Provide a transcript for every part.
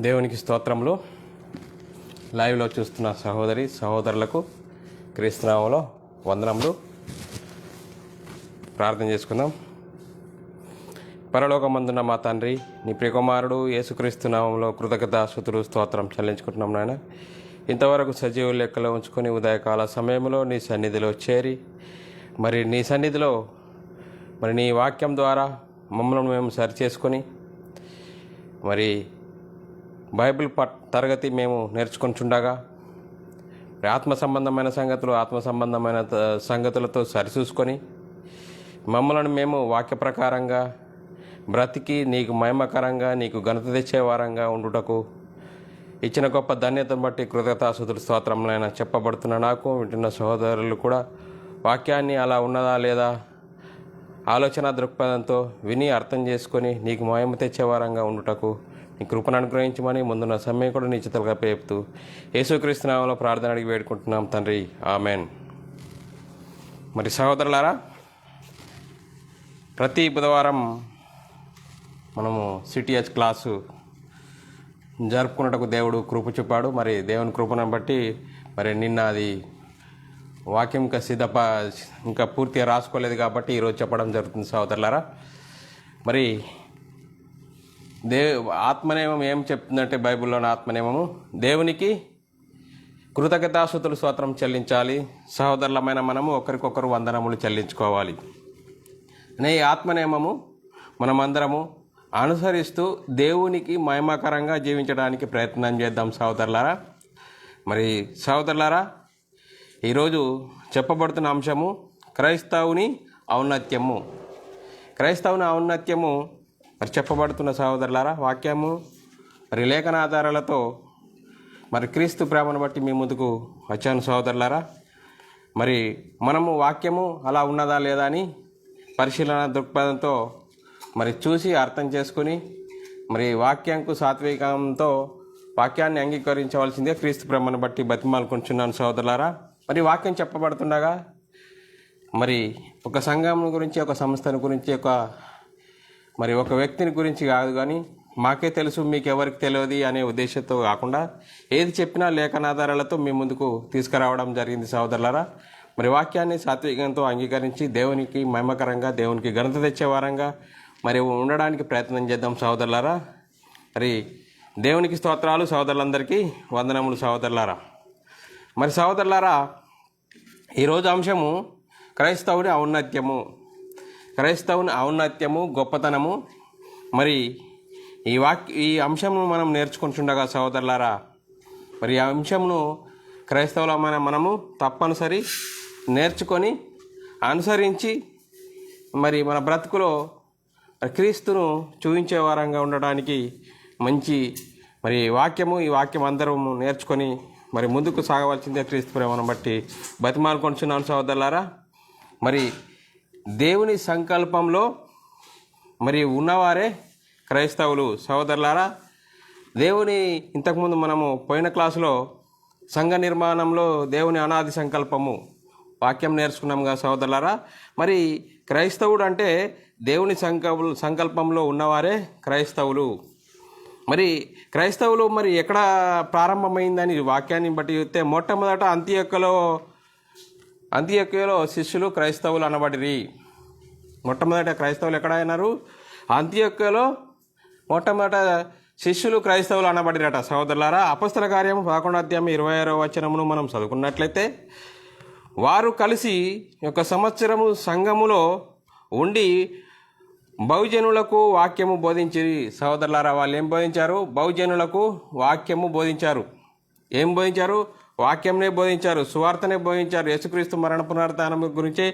దేవునికి స్తోత్రములు. లైవ్లో చూస్తున్న సహోదరులకు క్రీస్తునామంలో వందనములు. ప్రార్థన చేసుకుందాం. పరలోకమందున్న మా తండ్రి, నీ ప్రియకుమారుడు యేసుక్రీస్తు నామంలో కృతజ్ఞతాస్తుతులు స్తోత్రం చెల్లించుకుంటున్నాం నాయన. ఇంతవరకు సజీవ లెక్కలో ఉంచుకొని ఉదయకాల సమయంలో నీ సన్నిధిలో చేరి నీ సన్నిధిలో నీ వాక్యం ద్వారా మమ్మల్ని మేము సరిచేసుకొని బైబిల్ తరగతి మేము నేర్చుకుంటుండగా ఆత్మ సంబంధమైన సంగతులతో సరిచూసుకొని మమ్మల్ని మేము వాక్య ప్రకారంగా బ్రతికి నీకు మహిమకరంగా నీకు ఘనత తెచ్చే వారంగా ఉండుటకు ఇచ్చిన గొప్ప ధన్యతను బట్టి కృతజ్ఞతాస్తుతులు స్తోత్రములైన చెప్పబడుతున్న నాకు వింటున్న సహోదరులు కూడా వాక్యాన్ని అలా ఉన్నదా లేదా ఆలోచన దృక్పథంతో విని అర్థం చేసుకొని నీకు మహిమ తెచ్చే వారంగా ఉండుటకు నీ కృపను అనుగ్రహించమని ముందున్న సమయం కూడా నీ చిత్తలుగా పేపుతూ యేసుక్రీస్తు నామములో ప్రార్థన అడిగి వేడుకుంటున్నాం తండ్రి, ఆమెన్. సహోదరులారా, ప్రతి బుధవారం మనము సిటిహెచ్ క్లాసు జరుపుకున్నటకు దేవుడు కృప చూపాడు. దేవుని కృపను బట్టి నిన్న అది వాక్యం ఇంకా పూర్తిగా రాసుకోలేదు కాబట్టి ఈరోజు చెప్పడం జరుగుతుంది. సహోదరులారా, ఆత్మనియమం ఏం చెప్తుందంటే, బైబిల్లోని ఆత్మనియమము దేవునికి కృతజ్ఞతాస్తుతులు స్తోత్రం చెల్లించాలి. సహోదరులమైన మనము ఒకరికొకరు వందనములు చెల్లించుకోవాలి అనే ఈ ఆత్మనియమము మనమందరము అనుసరిస్తూ దేవునికి మహిమకరంగా జీవించడానికి ప్రయత్నం చేద్దాం. సహోదరులారా, ఈరోజు చెప్పబడుతున్న అంశము క్రైస్తవుని ఔన్నత్యము. క్రైస్తవుని ఔన్నత్యము చెప్పబడుతున్న సహోదరులారా, వాక్యము లేఖనాధారాలతో క్రీస్తు ప్రేమను బట్టి మీ ముందుకు వచ్చాను. సహోదరులారా, మనము వాక్యము అలా ఉన్నదా లేదా అని పరిశీలన దృక్పథంతో చూసి అర్థం చేసుకుని వాక్యంకు సాత్వికంతో వాక్యాన్ని అంగీకరించవలసిందే క్రీస్తు ప్రేమను బట్టి బతిమాలుకుంటున్నాను. సహోదరులారా, వాక్యం చెప్పబడుతుండగా ఒక సంఘం గురించి, ఒక సంస్థను గురించి, ఒక వ్యక్తిని గురించి కాదు, కానీ మాకే తెలుసు మీకెవరికి తెలియదు అనే ఉద్దేశంతో కాకుండా ఏది చెప్పినా లేఖనాధారాలతో మీ ముందుకు తీసుకురావడం జరిగింది. సహోదరులారా, వాక్యాన్ని సాత్వికంతో అంగీకరించి దేవునికి మహిమకరంగా, దేవునికి ఘనత తెచ్చే వారంగా ఉండడానికి ప్రయత్నం చేద్దాం. సహోదరులారా, దేవునికి స్తోత్రాలు. సహోదరులందరికీ వందనములు. సహోదరులారా, ఈరోజు అంశము క్రైస్తవుని ఔన్నత్యము. క్రైస్తవుని ఔన్నత్యము, గొప్పతనము. ఈ అంశమును మనం నేర్చుకుంటుండగా సహోదరులారా, ఈ అంశమును క్రైస్తవులమైన మనము తప్పనిసరి నేర్చుకొని అనుసరించి మన బ్రతుకులో క్రీస్తును చూపించే వారంగా ఉండడానికి మంచి వాక్యము, ఈ వాక్యం అందరము నేర్చుకొని ముందుకు సాగవలసిందే క్రీస్తు ప్రేమను బట్టి బతిమాలుకొంటున్నాను. సహోదరులారా, దేవుని సంకల్పంలో ఉన్నవారే క్రైస్తవులు. సహోదరులారా, దేవుని ఇంతకుముందు మనము పోయిన క్లాసులో సంఘ నిర్మాణంలో దేవుని అనాది సంకల్పము వాక్యం నేర్చుకున్నాం కదా సహోదరులారా. క్రైస్తవుడు అంటే దేవుని సంకల్పంలో ఉన్నవారే క్రైస్తవులు. క్రైస్తవులు ఎక్కడ ప్రారంభమైందని వాక్యాన్ని బట్టి చూస్తే మొట్టమొదట అంతియొక్కలో శిష్యులు క్రైస్తవులు అనబడిరి. మొట్టమొదట క్రైస్తవులు ఎక్కడ అయినారు? అంతియొక్కలో మొట్టమొదట శిష్యులు క్రైస్తవులు అనబడిరట. సహోదరులారా, అపొస్తల కార్యము 11:26 మనం చదువుకున్నట్లయితే, వారు కలిసి ఒక సంవత్సరము సంఘములో ఉండి బహుజనులకు వాక్యము బోధించిరి. సహోదరులారా, వాళ్ళు ఏం బోధించారు? బహుజనులకు వాక్యము బోధించారు. ఏం బోధించారు? వాక్యంనే బోధించారు, సువార్తనే బోధించారు, యేసుక్రీస్తు మరణ పునరుత్థానం గురించి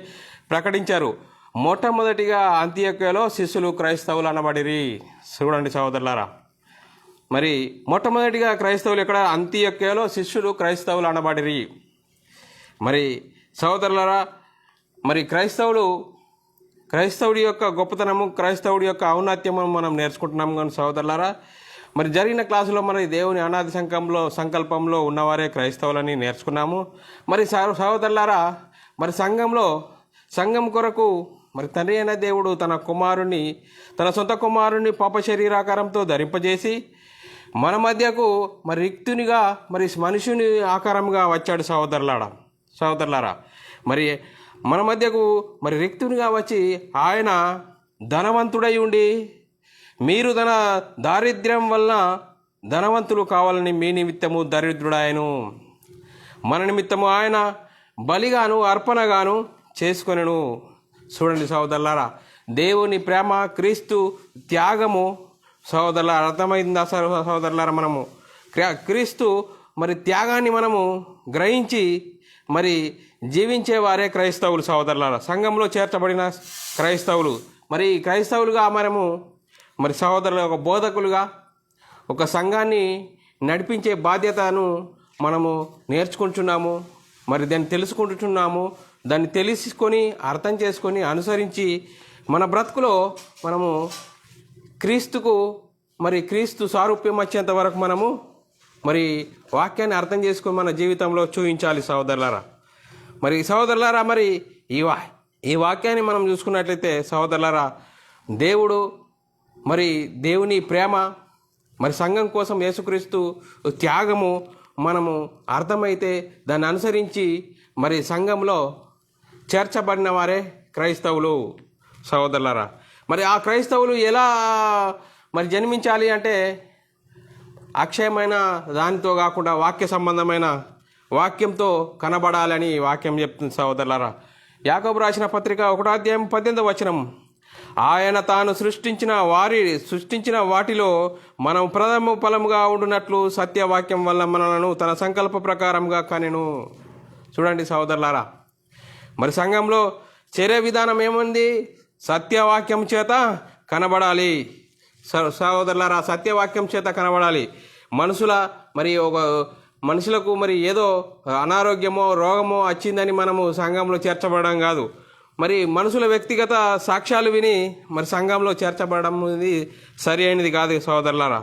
ప్రకటించారు. మొట్టమొదటిగా అంతియొక్కలో శిష్యులు క్రైస్తవులు అనబడిరి. చూడండి సహోదరులారా, మొట్టమొదటిగా క్రైస్తవులు ఎక్కడ? అంతియొక్కలో శిష్యులు క్రైస్తవులు అనబడిరి. సహోదరులారా, క్రైస్తవుడి యొక్క గొప్పతనము, క్రైస్తవుడి యొక్క ఔన్నత్యము మనం నేర్చుకుంటున్నాం. కానీ సహోదరులారా, జరిగిన క్లాసులో దేవుని అనాది సంకల్పంలో ఉన్నవారే క్రైస్తవులని నేర్చుకున్నాము. సహోదరులారా, సంఘం కొరకు తండ్రి అయిన దేవుడు తన సొంత కుమారుణ్ణి పాప శరీరాకారంతో ధరింపజేసి మన మధ్యకు మరి రిక్తునిగా మరి మనుషుని ఆకారంగా వచ్చాడు సహోదరులారా. మరి మన మధ్యకు మరి రిక్తునిగా వచ్చి ఆయన ధనవంతుడై ఉండి మీరు దారిద్ర్యం వలన ధనవంతులు కావాలని మీ నిమిత్తము దరిద్రుడాయను. మన నిమిత్తము ఆయన బలిగాను అర్పణగాను చేసుకొనెను. చూడండి సహోదరులారా, దేవుని ప్రేమ, క్రీస్తు త్యాగము సహోదరులారా, అర్థమైందా సహోదరులారా? మనము క్రీస్తు మరి త్యాగాన్ని మనము గ్రహించి మరి జీవించేవారే క్రైస్తవులు సహోదరులారా, సంఘంలో చేర్చబడిన క్రైస్తవులు. మరి క్రైస్తవులుగా మనము మరి సహోదరులు ఒక బోధకులుగా ఒక సంఘాన్ని నడిపించే బాధ్యతను మనము నేర్చుకుంటున్నాము. మరి దాన్ని తెలుసుకుంటున్నాము. దాన్ని తెలుసుకొని అర్థం చేసుకొని అనుసరించి మన బ్రతుకులో మనము క్రీస్తు సారూప్యం వచ్చేంత వరకు మనము మరి వాక్యాన్ని అర్థం చేసుకొని మన జీవితంలో చూపించాలి సహోదరులారా. మరి సహోదరులారా, మరి ఈ వాక్యాన్ని మనం చూసుకున్నట్లయితే సహోదరులారా, దేవుని ప్రేమ, మరి సంఘం కోసం యేసుక్రీస్తు త్యాగము మనము అర్థమైతే దాన్ని అనుసరించి మరి సంఘంలో చేర్చబడిన వారే క్రైస్తవులు సహోదరులారా. మరి ఆ క్రైస్తవులు ఎలా మరి జన్మించాలి అంటే అక్షయమైన దానితో కాకుండా వాక్య సంబంధమైన వాక్యంతో కనబడాలని వాక్యం చెప్తుంది సహోదరులారా. యాకోబు రాసిన పత్రిక 1:18 ఆయన తాను సృష్టించిన వాటిలో మనం ప్రథమ ఫలముగా ఉండునట్లు సత్యవాక్యం వల్ల మనలను తన సంకల్ప ప్రకారంగా కనెను. చూడండి సహోదరులారా, మరి సంఘంలో చర్య విధానం ఏముంది? సత్యవాక్యం చేత కనబడాలి సహోదరులారా, సత్యవాక్యం చేత కనబడాలి. మనుషులకు మరి ఏదో అనారోగ్యమో రోగమో వచ్చిందని మనము సంఘంలో చేర్చబడడం కాదు. మరి మనుషుల వ్యక్తిగత సాక్ష్యాలు విని మరి సంఘంలో చేర్చబడడం ఇది సరి అయినది కాదు సహోదరులారా.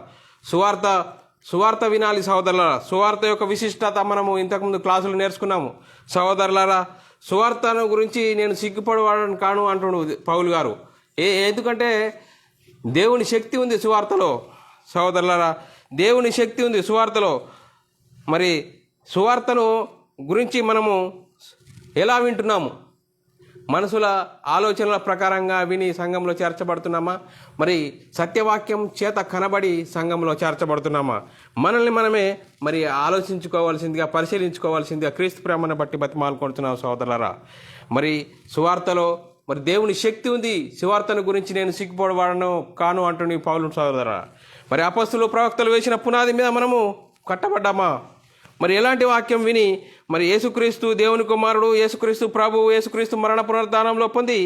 సువార్త వినాలి సహోదరులారా. సువార్త యొక్క విశిష్టత మనము ఇంతకుముందు క్లాసులు నేర్చుకున్నాము సహోదరులారా. సువార్తను గురించి నేను సిగ్గుపడవాడని కాను అంటుడు పౌలు గారు. ఎందుకంటే దేవుని శక్తి ఉంది సువార్తలో సహోదరులారా, దేవుని శక్తి ఉంది సువార్తలో. మరి సువార్తను గురించి మనము ఎలా వింటున్నాము? మనుషుల ఆలోచనల ప్రకారంగా విని సంఘంలో చేర్చబడుతున్నామా? మరి సత్యవాక్యం చేత కనబడి సంఘంలో చేర్చబడుతున్నామా? మనల్ని మనమే మరి ఆలోచించుకోవాల్సిందిగా, పరిశీలించుకోవాల్సిందిగా క్రీస్తు ప్రేమను బట్టి బతిమాలుకుంటున్నాం సహోదరులారా. మరి సువార్తలో మరి దేవుని శక్తి ఉంది. సువార్తను గురించి నేను సిగ్గుపడవాడను కాను అంటుని పౌలు సహోదరులారా. మరి అపొస్తలులు ప్రవక్తలు వేసిన పునాది మీద మనము కట్టబడ్డామా? మరి ఎలాంటి వాక్యం విని మరి యేసుక్రీస్తు దేవుని కుమారుడు, యేసుక్రీస్తు ప్రభువు, యేసుక్రీస్తు మరణ పునరుద్ధానంలో పొంది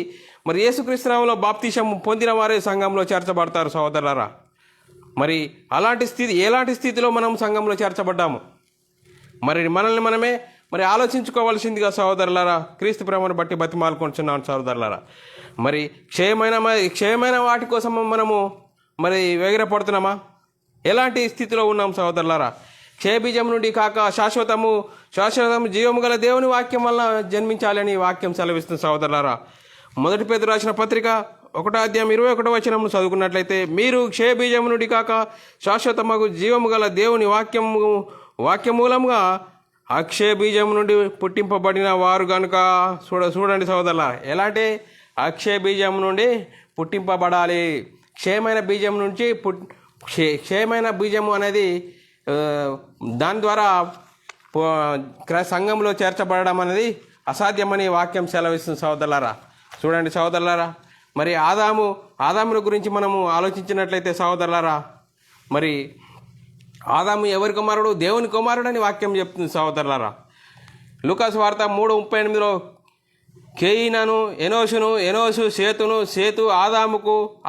మరి యేసుక్రీస్తు నామములో బాప్తిసం పొందిన వారే సంఘంలో చేర్చబడతారు సహోదరులారా. మరి ఎలాంటి స్థితిలో మనం సంఘంలో చేర్చబడ్డాము? మరి మనల్ని మనమే మరి ఆలోచించుకోవాల్సిందిగా సహోదరులారా, క్రీస్తు ప్రేమను బట్టి బతిమాలుకుంటున్నాను సహోదరులారా. మరి క్షయమైన వాటి కోసం మనము మరి వేగిరపడుతున్నామా? ఎలాంటి స్థితిలో ఉన్నాం సహోదరులారా? క్షయబీజం నుండి కాక శాశ్వతము జీవము గల దేవుని వాక్యం వల్ల జన్మించాలని వాక్యం సెలవిస్తుంది సహోదరులారా. 1 పేతురు రాసిన పత్రిక 1:21 చదువుకున్నట్లయితే, మీరు క్షయబీజం నుండి కాక శాశ్వతమగు జీవము గల దేవుని వాక్యమూలంగా అక్షయ బీజం నుండి పుట్టింపబడిన వారు కనుక చూడండి సహోదరులారా, ఎలాంటి అక్షయ బీజం నుండి పుట్టింపబడాలి. క్షయమైన బీజము అనేది దాని ద్వారా సంఘంలో చేర్చబడడం అనేది అసాధ్యమని వాక్యం సెలవిస్తుంది సహోదరులారా. చూడండి సహోదరులారా, మరి ఆదాముల గురించి మనము ఆలోచించినట్లయితే సహోదరులారా, మరి ఆదాము ఎవరి కుమారుడు? దేవుని కుమారుడు అని వాక్యం చెప్తుంది సహోదరులారా. లూకాసు వార్త 3:38 కేయినను ఎనోషు సేతు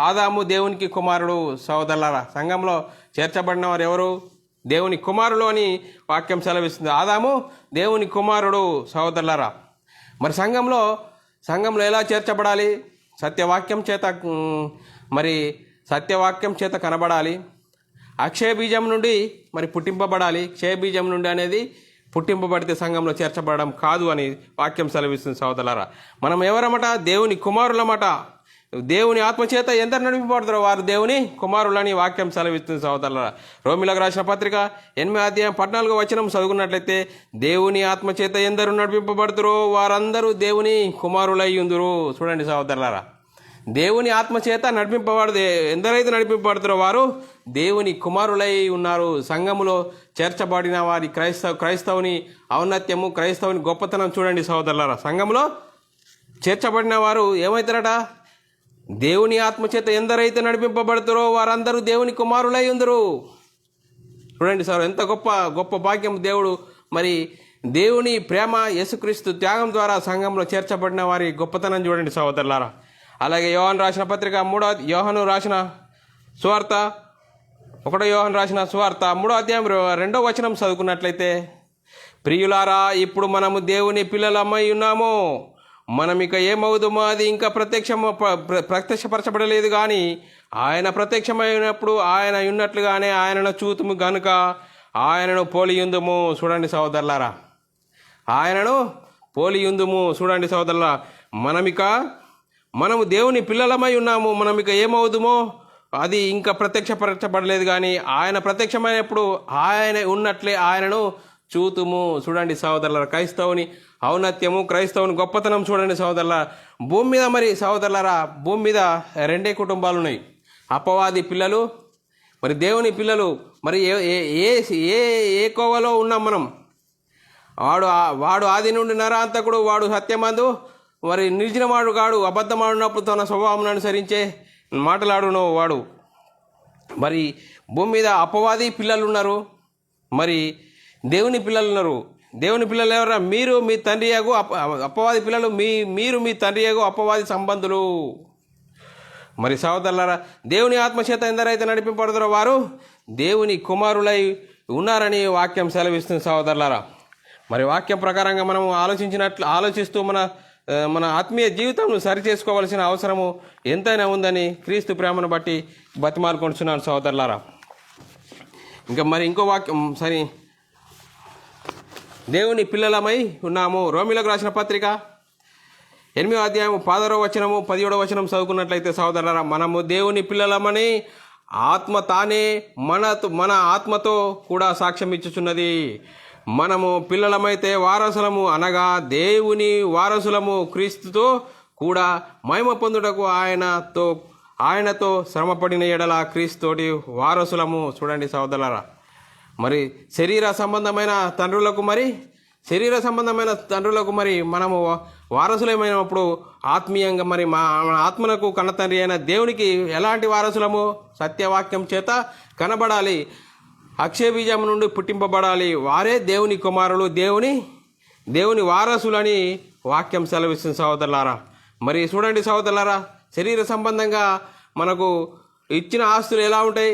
ఆదాము దేవునికి కుమారుడు సహోదరులారా. సంఘంలో చేర్చబడిన వారు ఎవరు? దేవుని కుమారుడు అని వాక్యం సెలవిస్తుంది. ఆదాము దేవుని కుమారుడు సహోదరులారా. మరి సంఘంలో ఎలా చేర్చబడాలి? సత్యవాక్యం చేత కనబడాలి. అక్షయ బీజం నుండి మరి పుట్టింపబడాలి. క్షయ బీజం నుండి అనేది పుట్టింపబడితే సంఘంలో చేర్చబడడం కాదు అని వాక్యం సెలవిస్తుంది సహోదరులారా. మనం ఎవరమాట? దేవుని కుమారులమాట. దేవుని ఆత్మచేత ఎందరు నడిపింపబడతారో వారు దేవుని కుమారులని వాక్యం సెలవిస్తుంది సహోదరులారా. రోమిలకు రాసిన పత్రిక 8:14 చదువుకున్నట్లయితే దేవుని ఆత్మచేత ఎందరు నడిపింపబడతారో వారందరూ దేవుని కుమారులై ఉందురు. చూడండి సహోదరులారా, దేవుని ఆత్మచేత ఎందరైతే నడిపింపబడతారో వారు దేవుని కుమారులై ఉన్నారు. సంఘములో చేర్చబడిన వారి క్రైస్తవుని ఔన్నత్యము, క్రైస్తవుని గొప్పతనం చూడండి సహోదరులారా. సంఘములో చేర్చబడిన వారు ఏమవుతారట? దేవుని ఆత్మచేత ఎందరైతే నడిపింపబడతారో వారందరూ దేవుని కుమారులై ఉందరు. చూడండి సార్, ఎంత గొప్ప గొప్ప భాగ్యం. దేవుడు మరి దేవుని ప్రేమ, యేసుక్రీస్తు త్యాగం ద్వారా సంఘంలో చేర్చబడిన వారి గొప్పతనం చూడండి సహోదరులారా. అలాగే యోహాను రాసిన పత్రిక 1 యోహాను రాసిన సువార్త 3:2 చదువుకున్నట్లయితే, ప్రియులారా, ఇప్పుడు మనము దేవుని పిల్లలమై ఉన్నాము. మనం ఇక ఏమవుదుమో అది ఇంకా ప్రత్యక్షపరచబడలేదు, కానీ ఆయన ప్రత్యక్షమైనప్పుడు ఆయన ఉన్నట్లుగానే ఆయనను చూతుము గనుక ఆయనను పోలియుందుము. చూడండి సహోదరులారా, ఆయనను పోలియుందుము. చూడండి సహోదరులారా, మనము దేవుని పిల్లలమై ఉన్నాము. మనం ఇక ఏమవుదుమో అది ఇంకా ప్రత్యక్షపరచబడలేదు, కానీ ఆయన ప్రత్యక్షమైనప్పుడు ఆయన ఉన్నట్లే ఆయనను చూతుము. చూడండి సహోదరులారా, క్రైస్తవుని ఔన్నత్యము, క్రైస్తవుని గొప్పతనం చూడండి సహోదరులారా. భూమి మీద మరి సహోదరులారా, భూమి మీద 2 కుటుంబాలు ఉన్నాయి, అపవాది పిల్లలు, మరి దేవుని పిల్లలు. మరి ఏ కోవలో ఉన్నాం మనం? వాడు ఆది నుండి నరాంతకుడు, వాడు సత్యమందు మరి నిర్జనమాడు కాడు, అబద్ధమాడినప్పుడు తన స్వభావం అనుసరించే మాటలాడును వాడు. మరి భూమి మీద అపవాది పిల్లలు ఉన్నారు, మరి దేవుని పిల్లలు ఉన్నారు. దేవుని పిల్లలు ఎవరా? మీరు మీ తండ్రి యగు అపవాది పిల్లలు, మీరు మీ తండ్రి యగు అపవాది సంబంధులు. మరి సహోదరులారా, దేవుని ఆత్మచేత ఎందరైతే నడిపింపబడతారో వారు దేవుని కుమారులై ఉన్నారని వాక్యం సెలవిస్తుంది సహోదరులారా. మరి వాక్యం ప్రకారంగా మనం ఆలోచిస్తూ మన ఆత్మీయ జీవితం సరి చేసుకోవాల్సిన అవసరము ఎంతైనా ఉందని క్రీస్తు ప్రేమను బట్టి బతిమాలుకొంటున్నాను సహోదరులారా. ఇంకో వాక్యం సరి, దేవుని పిల్లలమై ఉన్నాము. రోమిలకు రాసిన పత్రిక 8:16-17 చదువుకున్నట్లయితే సహోదరులారా, మనము దేవుని పిల్లలమని ఆత్మ తానే మన ఆత్మతో కూడా సాక్ష్యం ఇచ్చుచున్నది. మనము పిల్లలమైతే వారసులము, అనగా దేవుని వారసులము, క్రీస్తుతో కూడా మహిమ పొందుటకు ఆయనతో శ్రమపడిన ఎడల క్రీస్తుతోటి వారసులము. చూడండి సహోదరులారా, మరి శరీర సంబంధమైన తండ్రులకు మరి మనము వారసులమైనప్పుడు ఆత్మీయంగా మరి మన ఆత్మనకు కన్నతండ్రి అయిన దేవునికి ఎలాంటి వారసులము? సత్యవాక్యం చేత కనబడాలి, అక్షయబీజం నుండి పుట్టింపబడాలి. వారే దేవుని కుమారులు, దేవుని వారసులని వాక్యం సెలవిస్తుంది సహోదరులారా. మరి చూడండి సహోదరులారా, శరీర సంబంధంగా మనకు ఇచ్చిన ఆస్తులు ఎలా ఉంటాయి?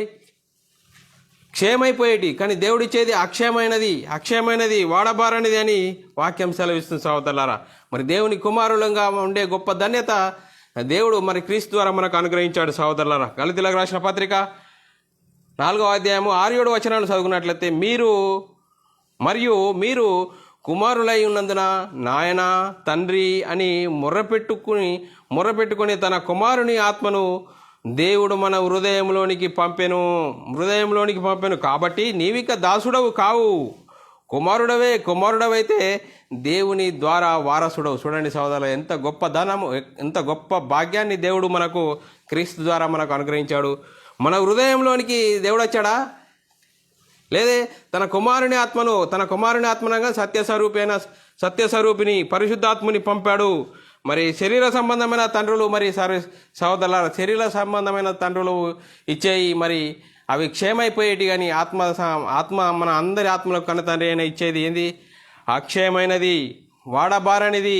క్షేమైపోయేటి, కానీ దేవుడు ఇచ్చేది అక్షయమైనది, వాడబారనిది అని వాక్యం సెలవిస్తుంది సహోదరులారా. మరి దేవుని కుమారులంగా ఉండే గొప్ప ధన్యత దేవుడు మరి క్రీస్తు ద్వారా మనకు అనుగ్రహించాడు సహోదరులారా. గలతీయులకు రాసిన పత్రిక 4:6-7 చదువుకున్నట్లయితే, మీరు కుమారులై ఉన్నందున నాయన తండ్రి అని మొర్రపెట్టుకుని తన కుమారుని ఆత్మను దేవుడు మన హృదయంలోనికి పంపెను. కాబట్టి నీవిక దాసుడవు కావు, కుమారుడవైతే దేవుని ద్వారా వారసుడవు. చూడండి సహోదరులు, ఎంత గొప్ప ధనము, ఎంత గొప్ప భాగ్యాన్ని దేవుడు మనకు క్రీస్తు ద్వారా మనకు అనుగ్రహించాడు. మన హృదయంలోనికి దేవుడు వచ్చాడా? లేదే, తన కుమారుని ఆత్మనగా సత్యస్వరూపిని పరిశుద్ధాత్ముని పంపాడు. మరి శరీర సంబంధమైన తండ్రులు, మరి సహోదరుల శరీర సంబంధమైన తండ్రులు ఇచ్చేయి మరి అవి క్షేమైపోయేటి, కానీ ఆత్మ మన అందరి ఆత్మలకు కన్న తండ్రి అయినా ఇచ్చేది ఏంది? అక్షయమైనది, వాడబారనిది.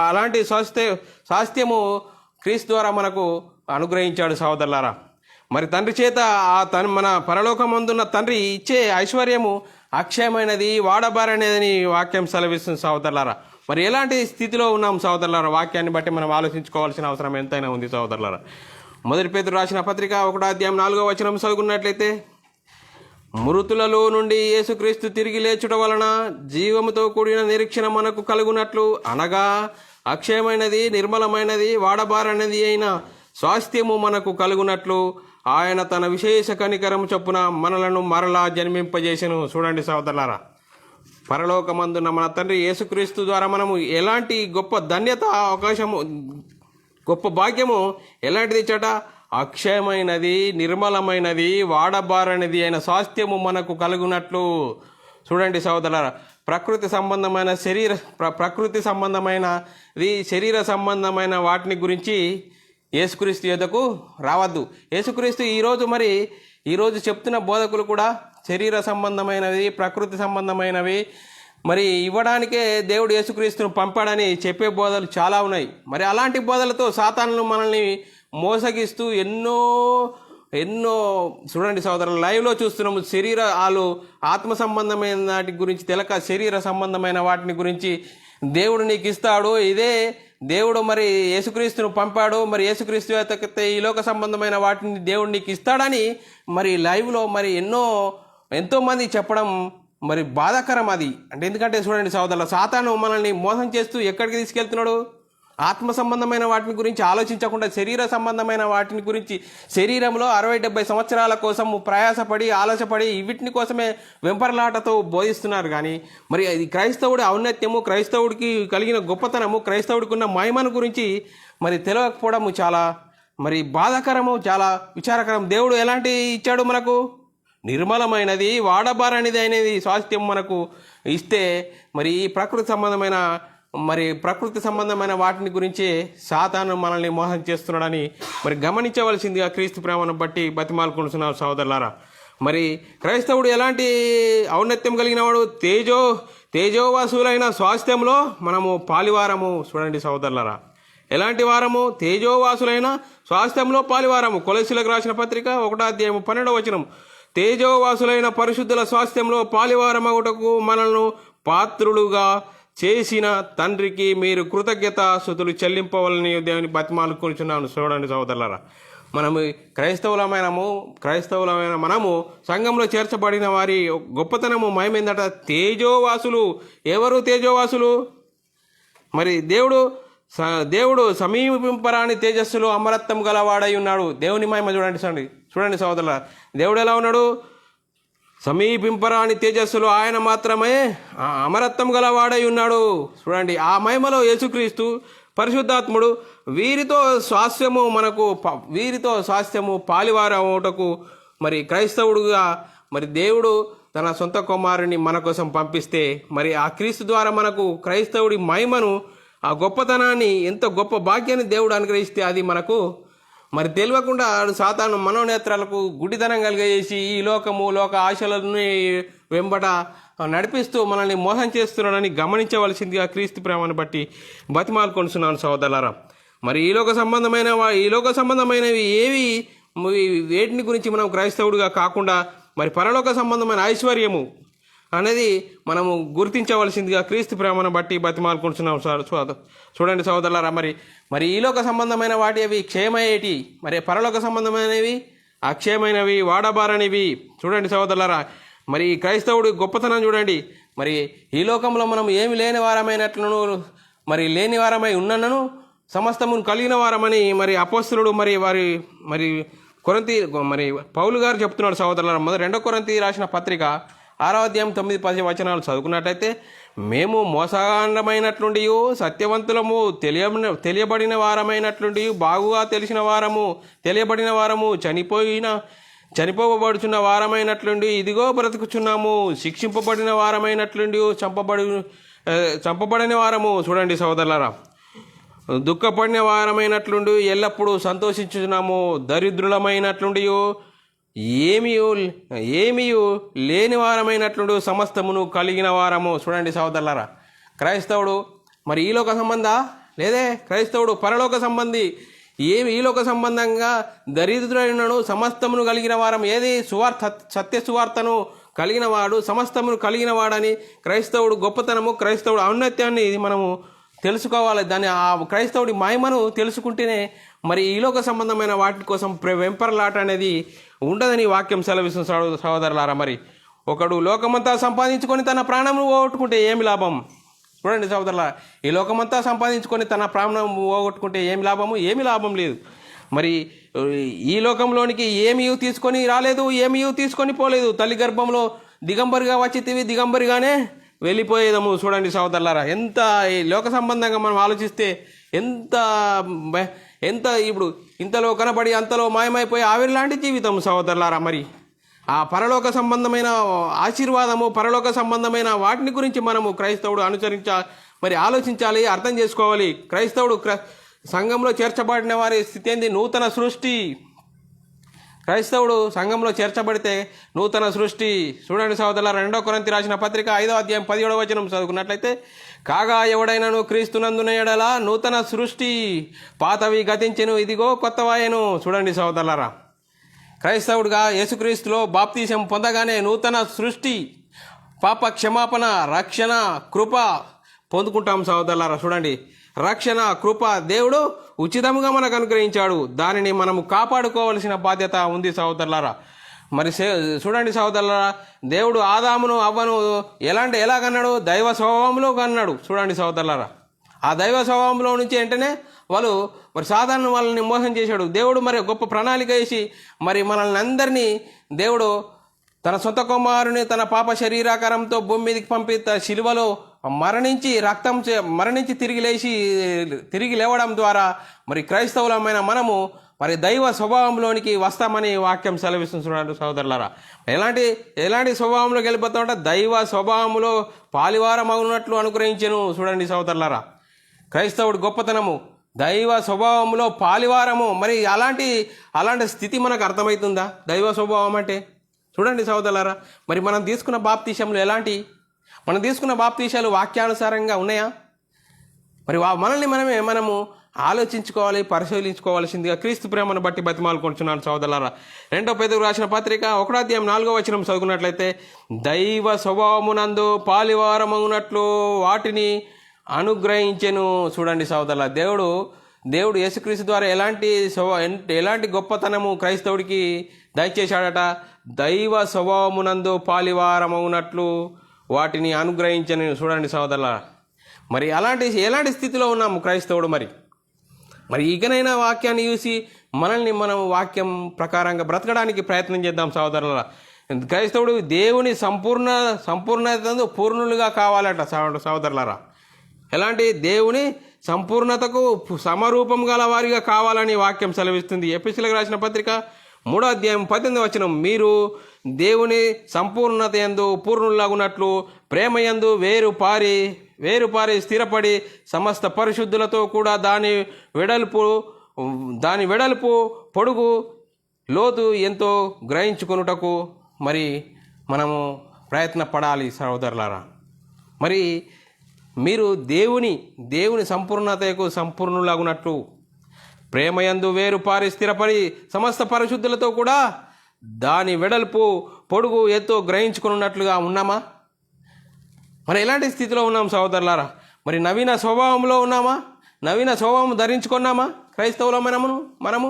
అలాంటి స్వాస్థ్యము క్రీస్తు ద్వారా మనకు అనుగ్రహించాడు సహోదరులారా. మరి తండ్రి చేత మన పరలోకమందున్న తండ్రి ఇచ్చే ఐశ్వర్యము అక్షయమైనది, వాడబారనేదని వాక్యం సెలవిస్తుంది సహోదరులారా. మరి ఎలాంటి స్థితిలో ఉన్నాం సహోదరులారా? వాక్యాన్ని బట్టి మనం ఆలోచించుకోవాల్సిన అవసరం ఎంతైనా ఉంది సహోదరులారా. 1 పేతురు రాసిన పత్రిక 1:4 చదువుకున్నట్లయితే, మృతులలో నుండి యేసుక్రీస్తు తిరిగి లేచుట వలన జీవముతో కూడిన నిరీక్షణ మనకు కలుగునట్లు, అనగా అక్షయమైనది, నిర్మలమైనది, వాడబారనేది అయిన స్వాస్థ్యము మనకు కలుగునట్లు ఆయన తన విశేష కనికరం చొప్పున మనలను మరలా జన్మింపజేసెను. చూడండి సోదరులారా, పరలోకమందున్న మన తండ్రి యేసుక్రీస్తు ద్వారా మనము ఎలాంటి గొప్ప ధన్యత, అవకాశము, గొప్ప భాగ్యము ఎలాంటిది ఇచ్చట? అక్షయమైనది, నిర్మలమైనది, వాడబారనిది అయిన స్వాస్థ్యము మనకు కలుగునట్లు. చూడండి సోదరులారా, ప్రకృతి సంబంధమైనది, శరీర సంబంధమైన వాటిని గురించి యేసుక్రీస్తు యొద్దకు రావద్దు. యేసుక్రీస్తు ఈరోజు చెప్తున్న బోధకులు కూడా శరీర సంబంధమైనవి, ప్రకృతి సంబంధమైనవి మరి ఇవ్వడానికే దేవుడు యేసుక్రీస్తును పంపాడని చెప్పే బోధలు చాలా ఉన్నాయి. మరి అలాంటి బోధలతో సాతానులు మనల్ని మోసగిస్తూ ఎన్నో చూడండి సోదరులు, లైవ్లో చూస్తున్నాము. వాళ్ళు ఆత్మ సంబంధమైన వాటి గురించి తెలక శరీర సంబంధమైన వాటిని గురించి దేవుడు నీకు ఇస్తాడు, ఇదే దేవుడు మరి యేసుక్రీస్తును పంపాడు, మరి యేసుక్రీస్తు ఈ లోక సంబంధమైన వాటిని దేవుడు నీకు ఇస్తాడని మరి లైవ్లో మరి ఎంతోమంది చెప్పడం మరి బాధాకరం అది. ఎందుకంటే చూడండి సోదరులు, సాతాను మనల్ని మోసం చేస్తూ ఎక్కడికి తీసుకెళ్తున్నాడు? ఆత్మ సంబంధమైన వాటిని గురించి ఆలోచించకుండా శరీర సంబంధమైన వాటిని గురించి, శరీరంలో 60-70 సంవత్సరాల కోసం ప్రయాసపడి ఆలోచపడి వీటిని కోసమే వెంపర్లాటతో బోధిస్తున్నారు. కానీ మరి అది క్రైస్తవుడి ఔన్నత్యము, క్రైస్తవుడికి కలిగిన గొప్పతనము, క్రైస్తవుడికి ఉన్న మహిమను గురించి మరి తెలియకపోవడము చాలా మరి బాధాకరము, చాలా విచారకరం. దేవుడు ఎలాంటి ఇచ్చాడు మనకు? నిర్మలమైనది, వాడబారనిది అనేది స్వాస్థ్యం మనకు ఇస్తే మరి ఈ ప్రకృతి సంబంధమైన వాటిని గురించి సాతాను మనల్ని మోసం చేస్తున్నాడని మరి గమనించవలసిందిగా క్రీస్తు ప్రేమను బట్టి బతిమాలుకుంటున్నాం సోదరులారా. మరి క్రైస్తవుడు ఎలాంటి ఔన్నత్యం కలిగిన వాడు? తేజోవాసులైన స్వాస్థ్యంలో మనము పాలివారము. చూడండి సోదరులారా, ఎలాంటి వారము? తేజోవాసులైన స్వాస్థ్యంలో పాలివారము. కొలస్సీలకు రాసిన పత్రిక 1:12 తేజోవాసులైన పరిశుద్ధుల స్వాస్థ్యంలో పాలివారమగుటకు మనల్ని పాత్రులుగా చేసిన తండ్రికి మీరు కృతజ్ఞతాస్తుతులు చెల్లింపవాలని దేవుని బతిమాలుకుంటున్నాను. చూడండి సోదరులారా, క్రైస్తవులమైన మనము సంఘంలో చేర్చబడిన వారి గొప్పతనము మహిమేందట? తేజోవాసులు. ఎవరు తేజోవాసులు? మరి దేవుడు సమీపింపరాని తేజస్సులో అమరత్వం గలవాడై ఉన్నాడు. దేవుని మహిమ చూడండి సోదరులారా, దేవుడు ఎలా ఉన్నాడు? సమీపింపరాని తేజస్సులో ఆయన మాత్రమే అమరత్వం గలవాడై ఉన్నాడు. చూడండి, ఆ మహిమలో యేసుక్రీస్తు, పరిశుద్ధాత్ముడు వీరితో స్వాస్థ్యము పాలివారముటకు మరి క్రైస్తవుడుగా మరి దేవుడు తన సొంత కుమారుని మన కోసం పంపిస్తే మరి ఆ క్రీస్తు ద్వారా మనకు క్రైస్తవుడి మహిమను, ఆ గొప్పతనాన్ని, ఎంత గొప్ప భాగ్యాన్ని దేవుడు అనుగ్రహిస్తే అది మనకు మరి తెలియకుండా సాతాను మనోనేత్రాలకు గుడితనం కలిగజేసి ఈ లోక ఆశలను వెంబట నడిపిస్తూ మనల్ని మోసం చేస్తున్నాడని గమనించవలసిందిగా క్రీస్తు ప్రేమను బట్టి బతిమాలుకొంటున్నాను సోదరులారా. మరి ఈ లోక సంబంధమైనవి వేటిని గురించి మనం క్రైస్తవుడిగా కాకుండా మరి పరలోక సంబంధమైన ఐశ్వర్యము అనేది మనము గుర్తించవలసిందిగా క్రీస్తు ప్రేమను బట్టి బతిమాలుకుంటున్నాం. చూడండి సోదరులారా, మరి ఈ లోక సంబంధమైన వాటి అవి క్షేమయ్యేటి, మరి పరలోక సంబంధమైనవి అక్షయమైనవి, వాడబారనివి. చూడండి సోదరులారా, మరి క్రైస్తవుడి గొప్పతనం చూడండి. మరి ఈ లోకంలో మనం ఏమి లేని వారమైనట్లను మరి లేని వారమై ఉన్నను సమస్తమును కలిగిన వారమని మరి అపోస్తలుడు మరి పౌలు గారు చెప్తున్నాడు సోదరులారా. 2 కొరింథీ రాసిన పత్రిక 6:9-10 చదువుకున్నట్లయితే, మేము మోసగాండమైనట్లుండి సత్యవంతులము, తెలియబడిన వారమైనట్లుండి బాగుగా తెలియబడిన వారము, చనిపోబడుచున్న వారమైనట్లుండి ఇదిగో బ్రతుకుచున్నాము, శిక్షింపబడిన వారమైనట్లుండి చంపబడిన వారము. చూడండి సోదరులారా, దుఃఖపడిన వారమైనట్లుండి ఎల్లప్పుడూ సంతోషించుచున్నాము, దరిద్రులమైనట్లుండి ఏమీ లేని వారమైనట్లు సమస్తమును కలిగిన వారము. చూడండి సోదరులారా, క్రైస్తవుడు మరి ఈ లోక సంబంధ లేదే, క్రైస్తవుడు పరలోక సంబంధి. ఈ లోక సంబంధంగా దరిద్రుడైనను సమస్తమును కలిగిన వారం. ఏది? సత్య సువార్తను కలిగిన వాడు, సమస్తమును కలిగిన వాడని క్రైస్తవుడు గొప్పతనము, క్రైస్తవుడు ఔన్నత్యాన్ని మనము తెలుసుకోవాలి. దాన్ని ఆ క్రైస్తవుడి మహిమను తెలుసుకుంటేనే మరి ఈ లోక సంబంధమైన వాటి కోసం వెంపర్లాట అనేది ఉండదని వాక్యం సెలవిస్తుంది సహోదరులారా. మరి ఒకడు లోకమంతా సంపాదించుకొని తన ప్రాణం పోగొట్టుకుంటే ఏమి లాభం? చూడండి సహోదరులారా, ఈ లోకమంతా సంపాదించుకొని తన ప్రాణం పోగొట్టుకుంటే ఏమి లాభము? ఏమి లాభం లేదు. మరి ఈ లోకంలోనికి ఏమీ తీసుకొని రాలేదు, ఏమీ తీసుకొని పోలేదు. తల్లి గర్భంలో దిగంబరిగా వచ్చితివి, దిగంబరిగానే వెళ్ళిపోయేదము. చూడండి సోదరులారా, ఎంత ఈ లోక సంబంధంగా మనం ఆలోచిస్తే ఎంత ఎంత ఇప్పుడు ఇంతలో కనబడి అంతలో మాయమైపోయి ఆవిరిలాంటి జీవితం సోదరులారా. మరి ఆ పరలోక సంబంధమైన ఆశీర్వాదము, పరలోక సంబంధమైన వాటిని గురించి మనము క్రైస్తవుడు మరి ఆలోచించాలి, అర్థం చేసుకోవాలి. క్రైస్తవుడు సంఘంలో చేర్చబడిన వారి స్థితి ఏంది? నూతన సృష్టి. క్రైస్తవుడు సంఘంలో చేర్చబడితే నూతన సృష్టి. చూడండి సోదరులారా, 2 కొరింథీ రాసిన పత్రిక 5వ అధ్యాయం 17వ వచనం చదువుకున్నట్లయితే, కాగా ఎవడైనాను క్రీస్తునందున ఎడల నూతన సృష్టి, పాతవి గతించెను, ఇదిగో కొత్తవాయెను. చూడండి సోదరులారా, క్రైస్తవుడిగా యేసుక్రీస్తులో బాప్తీసం పొందగానే నూతన సృష్టి, పాప క్షమాపణ, రక్షణ, కృప పొందుకుంటాం సోదరులారా. చూడండి, రక్షణ, కృప దేవుడు ఉచితంగా మనకు అనుగ్రహించాడు. దానిని మనము కాపాడుకోవలసిన బాధ్యత ఉంది సోదరులారా. మరి చూడండి సోదరులారా, దేవుడు ఆదామును అవ్వను ఎలాగన్నాడు? దైవ స్వభావంలో కన్నాడు. చూడండి సోదరులారా, ఆ దైవ స్వభావంలో నుంచి వెంటనే వాళ్ళు మరి సాధారణ వాళ్ళని మోసం చేశాడు. దేవుడు మరి గొప్ప ప్రణాళిక వేసి మరి మనల్ని అందరినీ దేవుడు తన సొంత కుమారుని తన పాప శరీరాకారంతో భూమి మీదకి పంపి శిలువలో మరణించి తిరిగి లేవడం ద్వారా మరి క్రైస్తవులమైన మనము మరి దైవ స్వభావంలోనికి వస్తామని వాక్యం సెలవిస్తున్నాడు సోదరులారా. ఎలాంటి స్వభావంలోకి వెళ్ళిపోతామంటే దైవ స్వభావంలో పాలివారమగునట్లు అనుగ్రహించెను. చూడండి సోదరులారా, క్రైస్తవుడి గొప్పతనము దైవ స్వభావంలో పాలివారము. మరి అలాంటి స్థితి మనకు అర్థమవుతుందా దైవ స్వభావం అంటే? చూడండి సోదరులారా, మరి మనం తీసుకున్న బాప్తీసంలో మనం తీసుకున్న బాప్తీసాలు వాక్యానుసారంగా ఉన్నాయా? మరి మనము ఆలోచించుకోవాలి, పరిశీలించుకోవాల్సిందిగా క్రీస్తు ప్రేమను బట్టి బతిమాలుకుంటున్నాను సోదరులారా. 2 పేతురు రాసిన పత్రిక 1వ అధ్యాయం 4వ వచనం చదువుకున్నట్లయితే, దైవ స్వభావమునందు పాలివారమగునట్లు వాటిని అనుగ్రహించెను. చూడండి సోదరులారా, దేవుడు యేసుక్రీస్తు ద్వారా ఎలాంటి గొప్పతనము క్రైస్తవుడికి దయచేశాడట? దైవ స్వభావమునందు పాలివారమగునట్లు వాటిని అనుగ్రహించని. చూడండి సోదరులారా, మరి ఎలాంటి స్థితిలో ఉన్నాము క్రైస్తవుడు? మరి ఇకనైనా వాక్యాన్ని చూసి మనం వాక్యం ప్రకారంగా బ్రతకడానికి ప్రయత్నం చేద్దాం సోదరులారా. క్రైస్తవుడు దేవుని సంపూర్ణత పూర్ణులుగా కావాలట సోదరులారా. దేవుని సంపూర్ణతకు సమరూపం గల వారిగా కావాలని వాక్యం సెలవిస్తుంది. ఎఫెసీయులకు రాసిన పత్రిక 3వ అధ్యాయం 18వ వచనం, మీరు దేవుని సంపూర్ణత యందు పూర్ణులాగునట్లు ప్రేమయందు వేరుపారి స్థిరపడి సమస్త పరిశుద్ధులతో కూడా దాని వెడల్పు పొడుగు లోతు ఎంతో గ్రహించుకొనుటకు మరి మనము ప్రయత్నపడాలి సహోదరులారా. మరి మీరు దేవుని సంపూర్ణతకు సంపూర్ణులాగునట్లు ప్రేమయందు వేరుపారి స్థిరపడి సమస్త పరిశుద్ధులతో కూడా దాని వెడల్పు పొడుగు ఎత్తు గ్రహించుకున్నట్లుగా ఉన్నామా? మరి ఎలాంటి స్థితిలో ఉన్నాం సహోదరులారా? మరి నవీన స్వభావంలో ఉన్నామా? నవీన స్వభావం ధరించుకున్నామా క్రైస్తవులమైన మనము?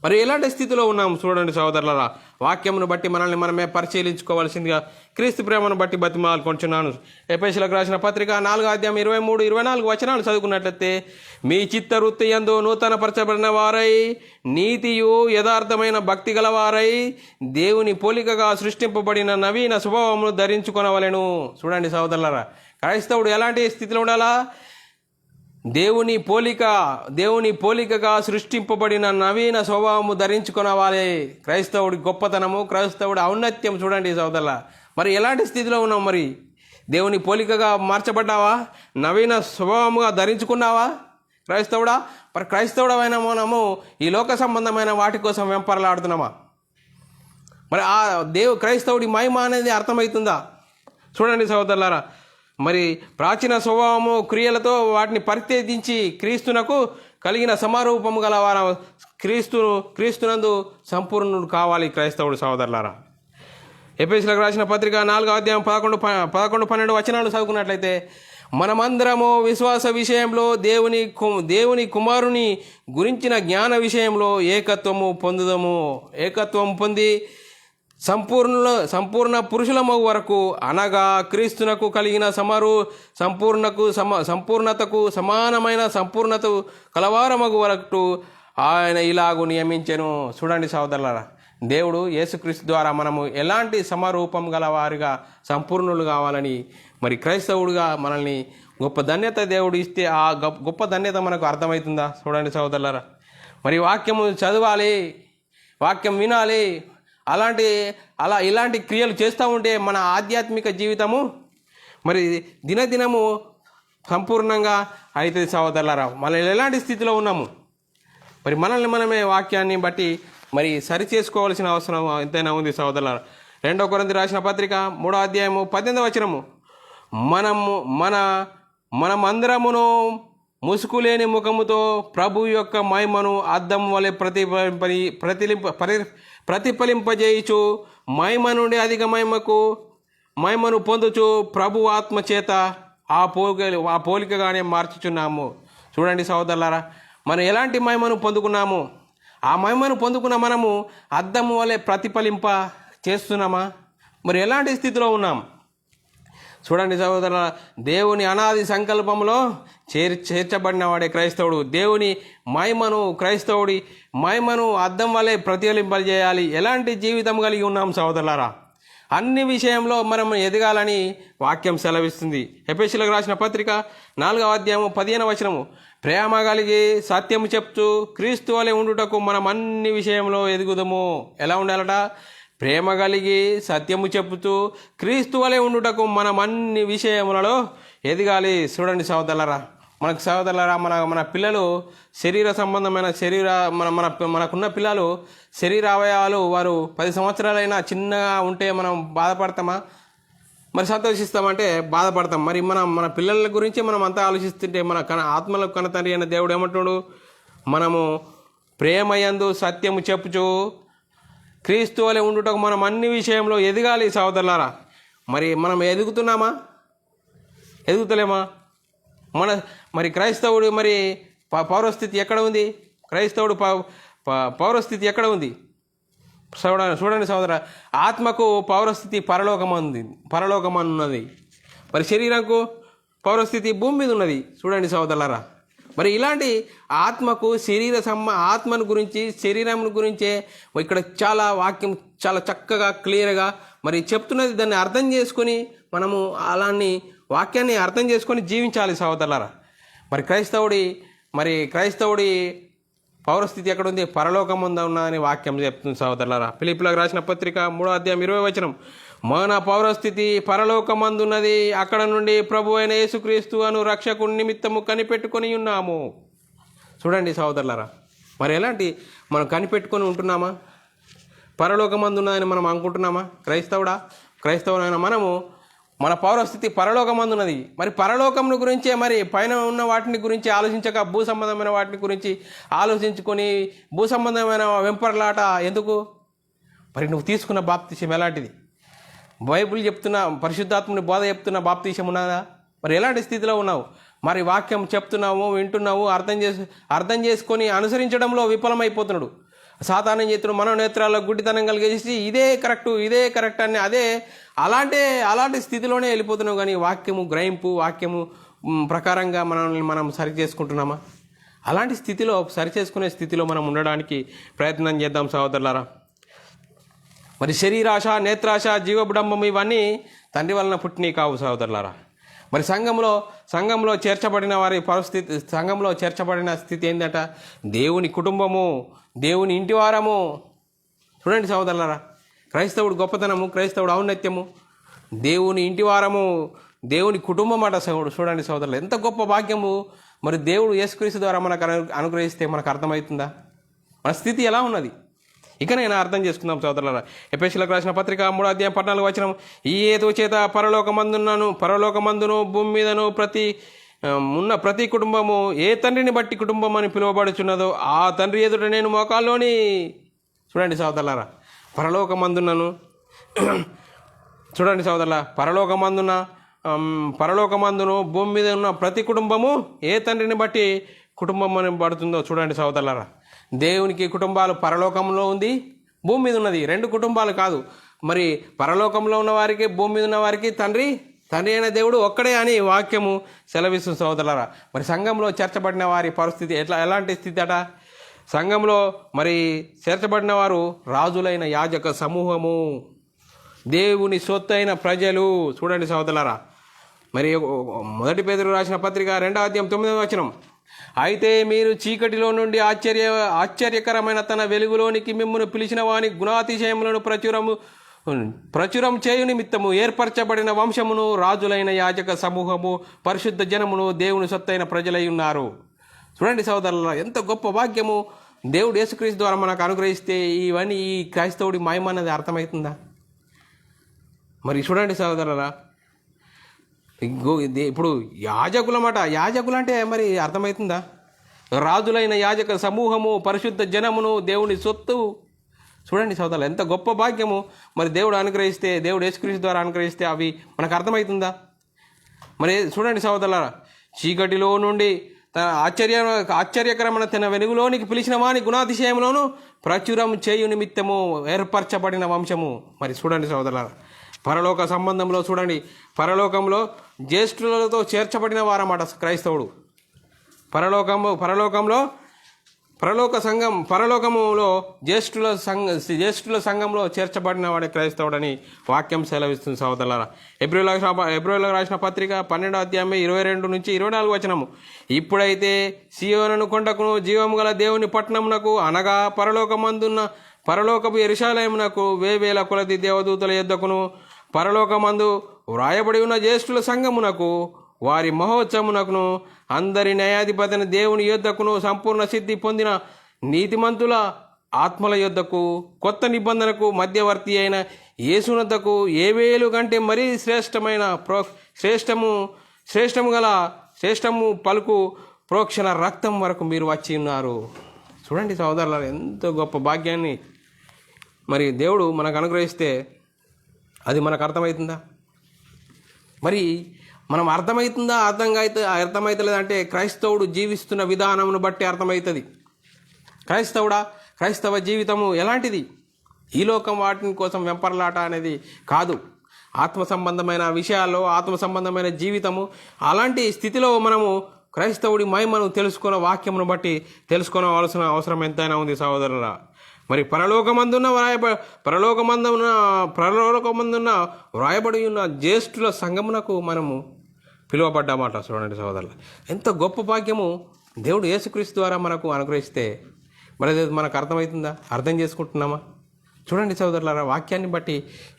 మరి ఎలాంటి స్థితిలో ఉన్నాము? చూడండి సహోదరులారా, వాక్యమును బట్టి మనల్ని మనమే పరిశీలించుకోవాల్సిందిగా క్రీస్తు ప్రేమను బట్టి బతిమాలుకొంటున్నాను. ఎఫెసీయులకు రాసిన పత్రిక 4వ అధ్యాయం 23-24 వచనాలు చదువుకున్నట్లయితే, మీ చిత్తవృత్తి యందు నూతనపరచబడిన వారై నీతియు యథార్థమైన భక్తి గలవారై దేవుని పోలికగా సృష్టింపబడిన నవీన స్వభావమును ధరించుకొనవలెను. చూడండి సహోదరులారా, క్రైస్తవుడు ఎలాంటి స్థితిలో ఉండాలా? దేవుని పోలికగా సృష్టింపబడిన నవీన స్వభావము ధరించుకొనవాలి. క్రైస్తవుడి గొప్పతనము, క్రైస్తవుడి ఔన్నత్యం చూడండి సోదరులా. మరి ఎలాంటి స్థితిలో ఉన్నాం? మరి దేవుని పోలికగా మార్చబడ్డావా? నవీన స్వభావముగా ధరించుకున్నావా క్రైస్తవుడా? మరి క్రైస్తవుడమైన మనము ఈ లోక సంబంధమైన వాటి కోసం వెంపర్లాడుతున్నామా? మరి ఆ క్రైస్తవుడి మహిమ అనేది అర్థమవుతుందా? చూడండి సోదరులారా, మరి ప్రాచీన స్వభావము క్రియలతో వాటిని పరిత్యజించి క్రీస్తునకు కలిగిన సమారూపము గల వారు క్రీస్తునందు సంపూర్ణుడు కావాలి క్రైస్తవుడు సహోదరులారా. ఎఫెసీయులకు రాసిన పత్రిక 4వ అధ్యాయం 11-12 వచనాలు చదువుకున్నట్లయితే, మనమందరము విశ్వాస విషయంలో దేవుని కుమారుని గురించిన జ్ఞాన విషయంలో ఏకత్వం పొంది సంపూర్ణ పురుషులమగు వరకు, అనగా క్రీస్తునకు కలిగిన సంపూర్ణతకు సమానమైన సంపూర్ణత కలవారమగు వరకు ఆయన ఇలాగూ నియమించెను. చూడండి సోదరులారా, దేవుడు యేసుక్రీస్తు ద్వారా మనము ఎలాంటి సమరూపం గల వారిగా సంపూర్ణులు కావాలని మరి క్రైస్తవుడిగా మనల్ని గొప్ప ధన్యత దేవుడు ఇస్తే ఆ గొప్ప ధన్యత మనకు అర్థమవుతుందా? చూడండి సోదరులారా, మరి వాక్యము చదవాలి, వాక్యం వినాలి, ఇలాంటి క్రియలు చేస్తూ ఉంటే మన ఆధ్యాత్మిక జీవితము మరి దినదినము సంపూర్ణంగా అవుతుంది సోదరులారా. మనం ఎలాంటి స్థితిలో ఉన్నాము, మరి మనల్ని మనమే వాక్యాన్ని బట్టి మరి సరి చేసుకోవాల్సిన అవసరం ఎంతైనా ఉంది సోదరులారా. 2 కొరింథీ రాసిన పత్రిక 3వ అధ్యాయము 18వ వచనము, మనమందరమును ముసుకులేని ముఖముతో ప్రభు యొక్క మహిమను అద్దం వలె ప్రతిఫలింపజేయుచు మహిమ నుండి అధిక మహిమను పొందుచు ప్రభు ఆత్మ చేత ఆ పోలికగానే మార్చుచున్నాము. చూడండి సోదరులారా, మనం ఎలాంటి మహిమను పొందుకున్నాము? ఆ మహిమను పొందుకున్న మనము అద్దము వలె ప్రతిఫలింప చేస్తున్నామా? మరి ఎలాంటి స్థితిలో ఉన్నాం? చూడండి సహోదరుల, దేవుని అనాది సంకల్పంలో చేర్చబడిన వాడే క్రైస్తవుడు. దేవుని క్రైస్తవుడి మహిమను అద్దం వలె ప్రతిఫలింపజేయాలి. ఎలాంటి జీవితం కలిగి ఉన్నాం సహోదరులారా? అన్ని విషయంలో మనం ఎదగాలని వాక్యం సెలవిస్తుంది. ఎఫెసీయులకు రాసిన పత్రిక 4వ అధ్యాయము 15వ వచనము, ప్రేమ కలిగి సత్యము చెప్తూ క్రీస్తు వలె ఉండుటకు మనం అన్ని విషయంలో ఎదుగుదము. ఎలా ఉండాలట? ప్రేమ కలిగి సత్యము చెబుతూ క్రీస్తు వలె ఉండుటకు మనం అన్ని విషయములలో ఎదగాలి. చూడండి సహోదరులారా, మన పిల్లలు శరీర సంబంధమైన మనకున్న పిల్లలు శరీర అవయవాలు వారు 10 సంవత్సరాలైనా చిన్నగా ఉంటే మనం బాధపడతామా? మరి సంతోషిస్తామంటే బాధపడతాం. మరి మన పిల్లల గురించి మనం అంతా ఆలోచిస్తుంటే మన ఆత్మలకు కన్న తండ్రి అయిన దేవుడు ఏమంటున్నాడు? మనము ప్రేమయందు సత్యము చెప్పుచు క్రీస్తు వలె ఉండుటకు మనం అన్ని విషయంలో ఎదగాలి సహోదరులారా. మరి మనం ఎదుగుతున్నామా? ఎదుగుతలేమా? మరి క్రైస్తవుడు మరి పౌరస్థితి ఎక్కడ ఉంది? క్రైస్తవుడు పౌరస్థితి ఎక్కడ ఉంది? చూడండి సహోదర, ఆత్మకు పౌరస్థితి పరలోకమన్నది. మరి శరీరంకు పౌరస్థితి భూమి మీద ఉన్నది. చూడండి సహోదరులారా, మరి ఇలాంటి ఆత్మకు ఆత్మను గురించి శరీరం గురించే ఇక్కడ చాలా వాక్యం చాలా చక్కగా క్లియర్గా మరి చెప్తున్నది. దాన్ని అర్థం చేసుకొని మనము అలాంటి వాక్యాన్ని అర్థం చేసుకొని జీవించాలి సహోదరులారా. మరి క్రైస్తవుడి పౌరస్థితి ఎక్కడుంది? పరలోకం ఉన్నదని వాక్యం చెప్తుంది సహోదరులారా. ఫిలిప్పీయులకు రాసిన పత్రిక 3వ అధ్యాయం 20వ వచనం, మన పౌరస్థితి పరలోకమందున్నది, అక్కడ నుండి ప్రభు అయిన యేసుక్రీస్తు అను రక్షకుని నిమిత్తము కనిపెట్టుకొని ఉన్నాము. చూడండి సహోదరులారా, మరి ఎలాంటి మనం కనిపెట్టుకొని ఉంటున్నామా? పరలోకమందున్నదని మనం అనుకుంటున్నామా? క్రైస్తవుడైన మనము మన పౌరస్థితి పరలోకమందున్నది. మరి పరలోకం గురించే మరి పైన ఉన్న వాటిని గురించి ఆలోచించక భూ సంబంధమైన వాటిని గురించి ఆలోచించుకొని భూ సంబంధమైన వెంపర్లాట ఎందుకు? మరి నువ్వు తీసుకున్న బాప్తిసం ఎలాంటిది? బైబిల్ చెప్తున్న పరిశుద్ధాత్మని బోధ చెప్తున్న బాప్తిసం ఉన్నదా? మరి ఎలాంటి స్థితిలో ఉన్నావు? మరి వాక్యం చెప్తున్నావు, వింటున్నావు, అర్థం చేసుకొని అనుసరించడంలో విఫలమైపోతున్నాడు. సాతానం చేస్తున్నాడు, మనోనేత్రాల్లో గుడ్డితనం కలిగేసి ఇదే కరెక్ట్ అని అలాంటి స్థితిలోనే వెళ్ళిపోతున్నావు. కానీ వాక్యము ప్రకారంగా మనం సరి చేసుకుంటున్నామా? అలాంటి స్థితిలో సరి చేసుకునే స్థితిలో మనం ఉండడానికి ప్రయత్నం చేద్దాం సహోదరులారా. మరి శరీరాశ, నేత్రాశ, జీవబుడంబం ఇవన్నీ తండ్రి వలన పుట్టినవి కావు సహోదరులారా. మరి సంఘంలో చేర్చబడిన వారి పరిస్థితి, సంఘంలో చేర్చబడిన స్థితి ఏంటంట? దేవుని కుటుంబము, దేవుని ఇంటివారము. చూడండి సహోదరులారా, క్రైస్తవుడు గొప్పతనము, క్రైస్తవుడు ఔన్నత్యము, దేవుని ఇంటివారము, దేవుని కుటుంబం అట చూడండి సహోదరులు, ఎంత గొప్ప భాగ్యము. మరి దేవుడు యేసుక్రీస్తు ద్వారా మనకు అనుగ్రహిస్తే మనకు అర్థమవుతుందా? మన స్థితి ఎలా ఉన్నది? ఇకనైనా అర్థం చేసుకుందాం సోదరులారా. ఎఫెసీయులకు రాసిన పత్రిక 3వ అధ్యాయం 14వ వచనం, ఈ హేతువు చేత పరలోకమందును భూమి మీదను ఉన్న ప్రతి కుటుంబము ఏ తండ్రిని బట్టి కుటుంబం అని పిలువబడుచున్నదో ఆ తండ్రి ఎదుట నేను మోకాల్లోని. చూడండి సోదరులారా, చూడండి సోదరులా, పరలోకమందును భూమి మీద ఉన్న ప్రతి కుటుంబము ఏ తండ్రిని బట్టి కుటుంబం అని పడుతుందో చూడండి సోదరులారా. దేవునికి కుటుంబాలు పరలోకంలో ఉంది, భూమి మీద ఉన్నది. 2 కుటుంబాలు కాదు. మరి పరలోకంలో ఉన్న వారికి, భూమి మీద ఉన్న వారికి తండ్రి అయిన దేవుడు ఒక్కడే అని వాక్యము సెలవిస్తుంది సోదరులారా. మరి సంఘంలో చేర్చబడిన వారి పరిస్థితి ఎలాంటి స్థితి అట? సంఘంలో మరి చేర్చబడిన వారు రాజులైన యాజక సమూహము, దేవుని సొత్తైన ప్రజలు. చూడండి సోదరులారా, మరి 1 పేతురు రాసిన పత్రిక 2వ అధ్యాయం 9వ వచనం, అయితే మీరు చీకటిలో నుండి ఆశ్చర్యకరమైన తన వెలుగులోనికి మిమ్మును పిలిచిన వాని గుణాతిశయములను ప్రచురం చేయు నిమిత్తము ఏర్పరచబడిన వంశమును, రాజులైన యాజక సమూహము, పరిశుద్ధ జనమును, దేవుని సొత్తైన ప్రజలై ఉన్నారు. చూడండి సోదరుల, ఎంత గొప్ప భాగ్యము దేవుడు యేసుక్రీస్తు ద్వారా మనకు అనుగ్రహిస్తే ఇవన్నీ ఈ క్రైస్తవుడి మహిమ అన్నది అర్థమవుతుందా? మరి చూడండి సోదరులా, ఇప్పుడు యాజకులమాట, యాజకులు అంటే మరి అర్థమవుతుందా? రాజులైన యాజక సమూహము, పరిశుద్ధ జనమును, దేవుని సొత్తు. చూడండి సోదరులు, ఎంత గొప్ప భాగ్యము మరి దేవుడు అనుగ్రహిస్తే, దేవుడు యేసుక్రీస్తు ద్వారా అనుగ్రహిస్తే అవి మనకు అర్థమవుతుందా? మరి చూడండి సోదరుల, చీకటిలో నుండి తన ఆశ్చర్యకరమైన తన వెలుగులోనికి పిలిచిన వాని గుణాతిశయంలోను ప్రచురం చేయు నిమిత్తము ఏర్పరచబడిన వంశము. మరి చూడండి సోదరుల, పరలోక సంబంధంలో చూడండి, పరలోకంలో జ్యేష్ఠులతో చేర్చబడిన వారన్నమాట క్రైస్తవుడు. పరలోకములో జ్యేష్ఠుల సంఘంలో చేర్చబడిన వాడే క్రైస్తవుడని వాక్యం సెలవిస్తుంది సోదరులారా. ఎబ్రోలకు రాసిన పత్రిక 12వ అధ్యాయం 22 నుంచి 24 వచనము, ఇప్పుడైతే సీయోను కొండకును జీవము గల దేవుని పట్టణమునకు, అనగా పరలోకపు యెరూషలేమునకు వేవేల కొలది దేవదూతల యొద్దకును, పరలోకమందు వ్రాయబడి ఉన్న జ్యేష్ఠుల సంఘమునకు, వారి మహోత్సవమునకును, అందరి న్యాయాధిపతిని దేవుని యొద్దకును, సంపూర్ణ సిద్ధి పొందిన నీతిమంతుల ఆత్మల యొద్దకు, కొత్త నిబంధనకు మధ్యవర్తి అయిన యేసునద్దకు, ఏవేలు కంటే మరీ శ్రేష్టము పలుకు ప్రోక్షణ రక్తం వరకు మీరు వచ్చి ఉన్నారు. చూడండి సోదరులారా, ఎంతో గొప్ప భాగ్యాన్ని మరి దేవుడు మనకు అనుగ్రహిస్తే అది మనకు అర్థమవుతుందా? మరి మనం అర్థమవుతుందా? అర్థమవుతలేదంటే క్రైస్తవుడు జీవిస్తున్న విధానమును బట్టి అర్థమవుతుంది. క్రైస్తవ జీవితము ఎలాంటిది? ఈ లోకం వాటిని కోసం వెంపర్లాట అనేది కాదు. ఆత్మ సంబంధమైన విషయాల్లో, ఆత్మ సంబంధమైన జీవితము, అలాంటి స్థితిలో మనము క్రైస్తవుడి మహిమను తెలుసుకున్న వాక్యమును బట్టి తెలుసుకోవాల్సిన అవసరం ఎంతైనా ఉంది సహోదరులా. మరి పరలోకమందున్న వ్రాయబడి ఉన్న జ్యేష్ఠుల సంఘమునకు మనము పిలువబడ్డామాట. చూడండి సహోదరులు, ఎంత గొప్ప భాగ్యము దేవుడు యేసుక్రీస్తు ద్వారా మనకు అనుగ్రహిస్తే మరి మనకు అర్థమవుతుందా? అర్థం చేసుకుంటున్నామా? చూడండి సహోదరులారా, వాక్యాన్ని బట్టి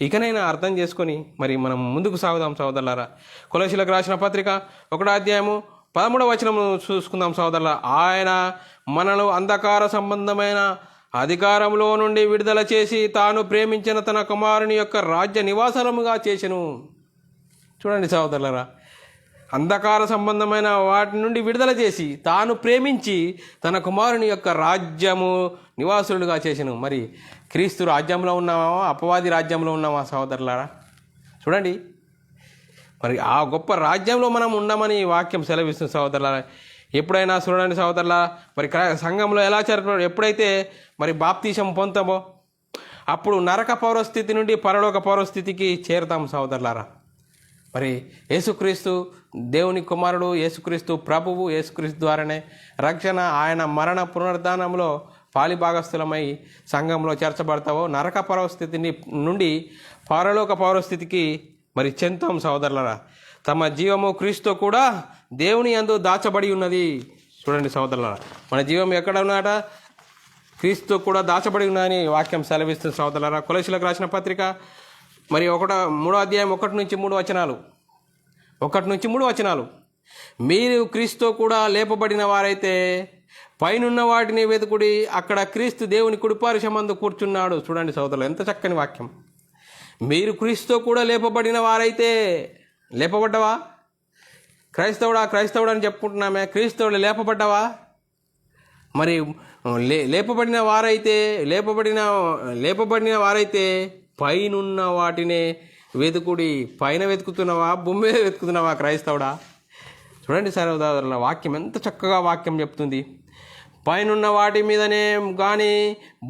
ఇకనైనా అర్థం చేసుకొని మరి మనం ముందుకు సాగుదాం సహోదరులారా. కొలసీలకు రాసిన పత్రిక 1వ అధ్యాయము 13వ వచనము చూసుకుందాం సహోదరులా. ఆయన మనను అంధకార సంబంధమైన అధికారంలో నుండి విడుదల చేసి తాను ప్రేమించిన తన కుమారుని యొక్క రాజ్య నివాసముగా చేసెను. చూడండి సహోదరులారా, అంధకార సంబంధమైన వాటి నుండి విడుదల చేసి తాను ప్రేమించి తన కుమారుని యొక్క రాజ్యము నివాసులుగా చేసెను. మరి క్రీస్తు రాజ్యంలో ఉన్నామా, అపవాది రాజ్యంలో ఉన్నామా సహోదరులారా? చూడండి, మరి ఆ గొప్ప రాజ్యంలో మనం ఉండమని వాక్యం సెలవిస్తుంది సహోదరులారా. ఎప్పుడైనా చూడండి సహోదరులా, మరి సంఘంలో ఎలా ఎప్పుడైతే మరి బాప్తీసం పొందుతామో అప్పుడు నరక పౌరస్థితి నుండి పరలోక పౌరస్థితికి చేరుతాం సహోదరులారా. మరి యేసుక్రీస్తు దేవుని కుమారుడు, యేసుక్రీస్తు ప్రభువు, యేసుక్రీస్తు ద్వారానే రక్షణ, ఆయన మరణ పునరుద్ధానంలో పాలిభాగస్థులమై సంఘంలో చేర్చబడతావో నరక పౌరస్థితి నుండి పరలోక పౌరస్థితికి మరి చెందుతాం సహోదరులారా. తమ జీవము క్రీస్తు కూడా దేవుని యందు దాచబడి ఉన్నది. చూడండి సహోదరులారా, మన జీవం ఎక్కడ ఉన్నాట? క్రీస్తు కూడా దాచబడి ఉన్నదని వాక్యం సెలవిస్తుంది సహోదరులారా. కొలసీలకు రాసిన పత్రిక మరి 3వ అధ్యాయం 1 నుంచి 3 వచనాలు, మీరు క్రీస్తు కూడా లేపబడిన వారైతే పైనున్న వాటిని వెతుకుడి, అక్కడ క్రీస్తు దేవుని కుడిపార్శ్వమందు కూర్చున్నాడు. చూడండి సహోదరులు, ఎంత చక్కని వాక్యం. మీరు క్రీస్తు కూడా లేపబడిన వారైతే, లేపబడ్డవా? క్రైస్తవుడు అని చెప్పుకుంటున్నామే, క్రీస్తువుడు లేపబడ్డవా? మరి లేపబడిన వారైతే పైనున్న వాటినే వెతుకుడి. పైన వెతుకుతున్నావా, భూమి మీద వెతుకుతున్నావా క్రైస్తవుడా? చూడండి సహోదరుల, వాక్యం ఎంత చక్కగా వాక్యం చెప్తుంది. పైనున్న వాటి మీదనే కానీ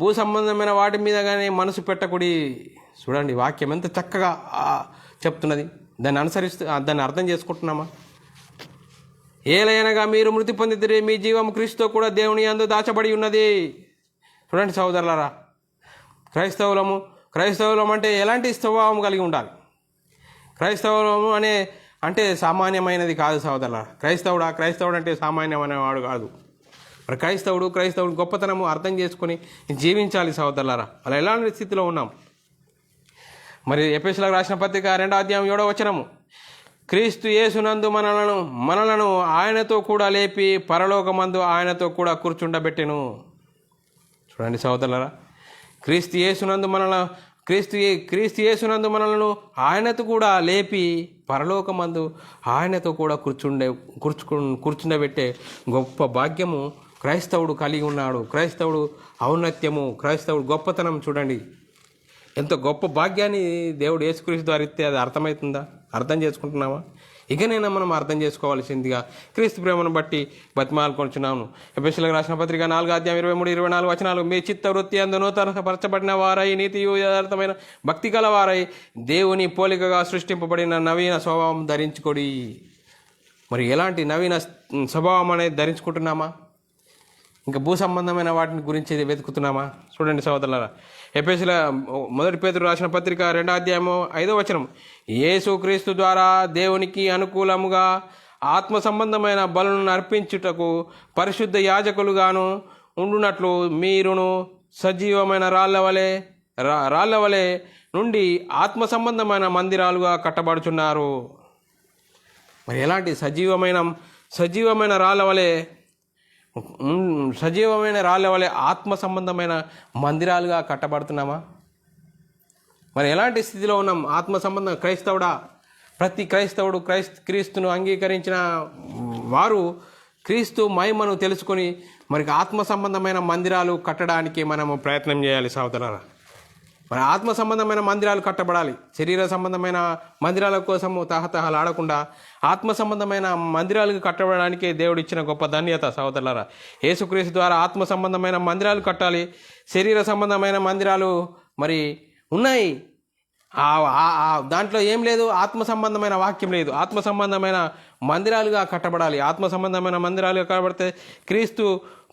భూ సంబంధమైన వాటి మీద కానీ మనసు పెట్టకుడి. చూడండి వాక్యం ఎంత చక్కగా చెప్తున్నది. దాన్ని అనుసరిస్తూ దాన్ని అర్థం చేసుకుంటున్నామా? ఏలయనగా మీరు మృతి పొందితే మీ జీవం క్రీస్తుతో కూడా దేవుని యందు దాచబడి ఉన్నది. చూడండి సహోదరులారా, క్రైస్తవులం అంటే ఎలాంటి స్వభావం కలిగి ఉండాలి? క్రైస్తవులము అంటే సామాన్యమైనది కాదు సహోదరులారా. క్రైస్తవుడు అంటే సామాన్యమైన వాడు కాదు. మరి క్రైస్తవుడు గొప్పతనము అర్థం చేసుకొని జీవించాలి సహోదరులారా. అలా ఎలాంటి స్థితిలో ఉన్నాం? మరి ఎఫెసీయులకు రాసిన పత్రిక 2వ అధ్యాయం 7వ వచనము, క్రీస్తు యేసునందు మనలను ఆయనతో కూడా లేపి పరలోకమందు ఆయనతో కూడా కూర్చుండబెట్టెను. చూడండి సహోదరులారా, క్రీస్తు యేసునందు మనలను ఆయనతో కూడా లేపి పరలోకమందు ఆయనతో కూడా కూర్చుండబెట్టే గొప్ప భాగ్యము క్రైస్తవుడు కలిగి ఉన్నాడు. క్రైస్తవుడు ఔన్నత్యము, క్రైస్తవుడు గొప్పతనం చూడండి. ఎంత గొప్ప భాగ్యాన్ని దేవుడు యేసుక్రీస్తు ద్వారా ఇస్తే అది అర్థమవుతుందా? అర్థం చేసుకుంటున్నామా? ఇకనైనా మనం అర్థం చేసుకోవాల్సిందిగా క్రీస్తు ప్రేమను బట్టి బతిమాలుకొంచున్నాము. ఎఫెసీయులకు రాసిన పత్రిక 4వ అధ్యాయం 23-24 వచనాలు, మీ చిత్త వృత్తి అందు నూతనపరచబడిన వారై నీతి యథార్థమైన భక్తి గల వారై దేవుని పోలికగా సృష్టింపబడిన నవీన స్వభావం ధరించుకోడి. మరి ఎలాంటి నవీన స్వభావం అనేది ధరించుకుంటున్నామా? ఇంకా భూ సంబంధమైన వాటిని గురించి వెతుకుతున్నామా? చూడండి సహోదరులారా, ఎఫెసీయుల 1 పేతురు రాసిన పత్రిక 2వ అధ్యాయము 5వ వచనం, యేసు క్రీస్తు ద్వారా దేవునికి అనుకూలముగా ఆత్మ సంబంధమైన బలులను అర్పించుటకు పరిశుద్ధ యాజకులుగాను ఉండునట్లు మీరును సజీవమైన రాళ్ల వలె నుండి ఆత్మ సంబంధమైన మందిరాలుగా కట్టబడుచున్నారు. మరి ఎలాంటి సజీవమైన రాళ్ల వలె ఆత్మ సంబంధమైన మందిరాలుగా కట్టబడుతున్నామా? మరి ఎలాంటి స్థితిలో ఉన్నాం? ఆత్మ సంబంధం ప్రతి క్రైస్తవుడు క్రీస్తును అంగీకరించిన వారు క్రీస్తు మహిమను తెలుసుకొని మరి ఆత్మ సంబంధమైన మందిరాలు కట్టడానికి మనము ప్రయత్నం చేయాలి సహోదరులారా. మరి ఆత్మ సంబంధమైన మందిరాలు కట్టబడాలి. శరీర సంబంధమైన మందిరాల కోసము తహతహలాడకుండా ఆత్మ సంబంధమైన మందిరాలకు కట్టబడడానికే దేవుడు ఇచ్చిన గొప్ప ధన్యత సహోదరులారా. యేసుక్రీస్తు ద్వారా ఆత్మ సంబంధమైన మందిరాలు కట్టాలి. శరీర సంబంధమైన మందిరాలు మరి ఉన్నాయి, దాంట్లో ఏం లేదు, ఆత్మ సంబంధమైన వాక్యం లేదు. ఆత్మ సంబంధమైన మందిరాలుగా కట్టబడాలి. ఆత్మ సంబంధమైన మందిరాలుగా కట్టబడితే క్రీస్తు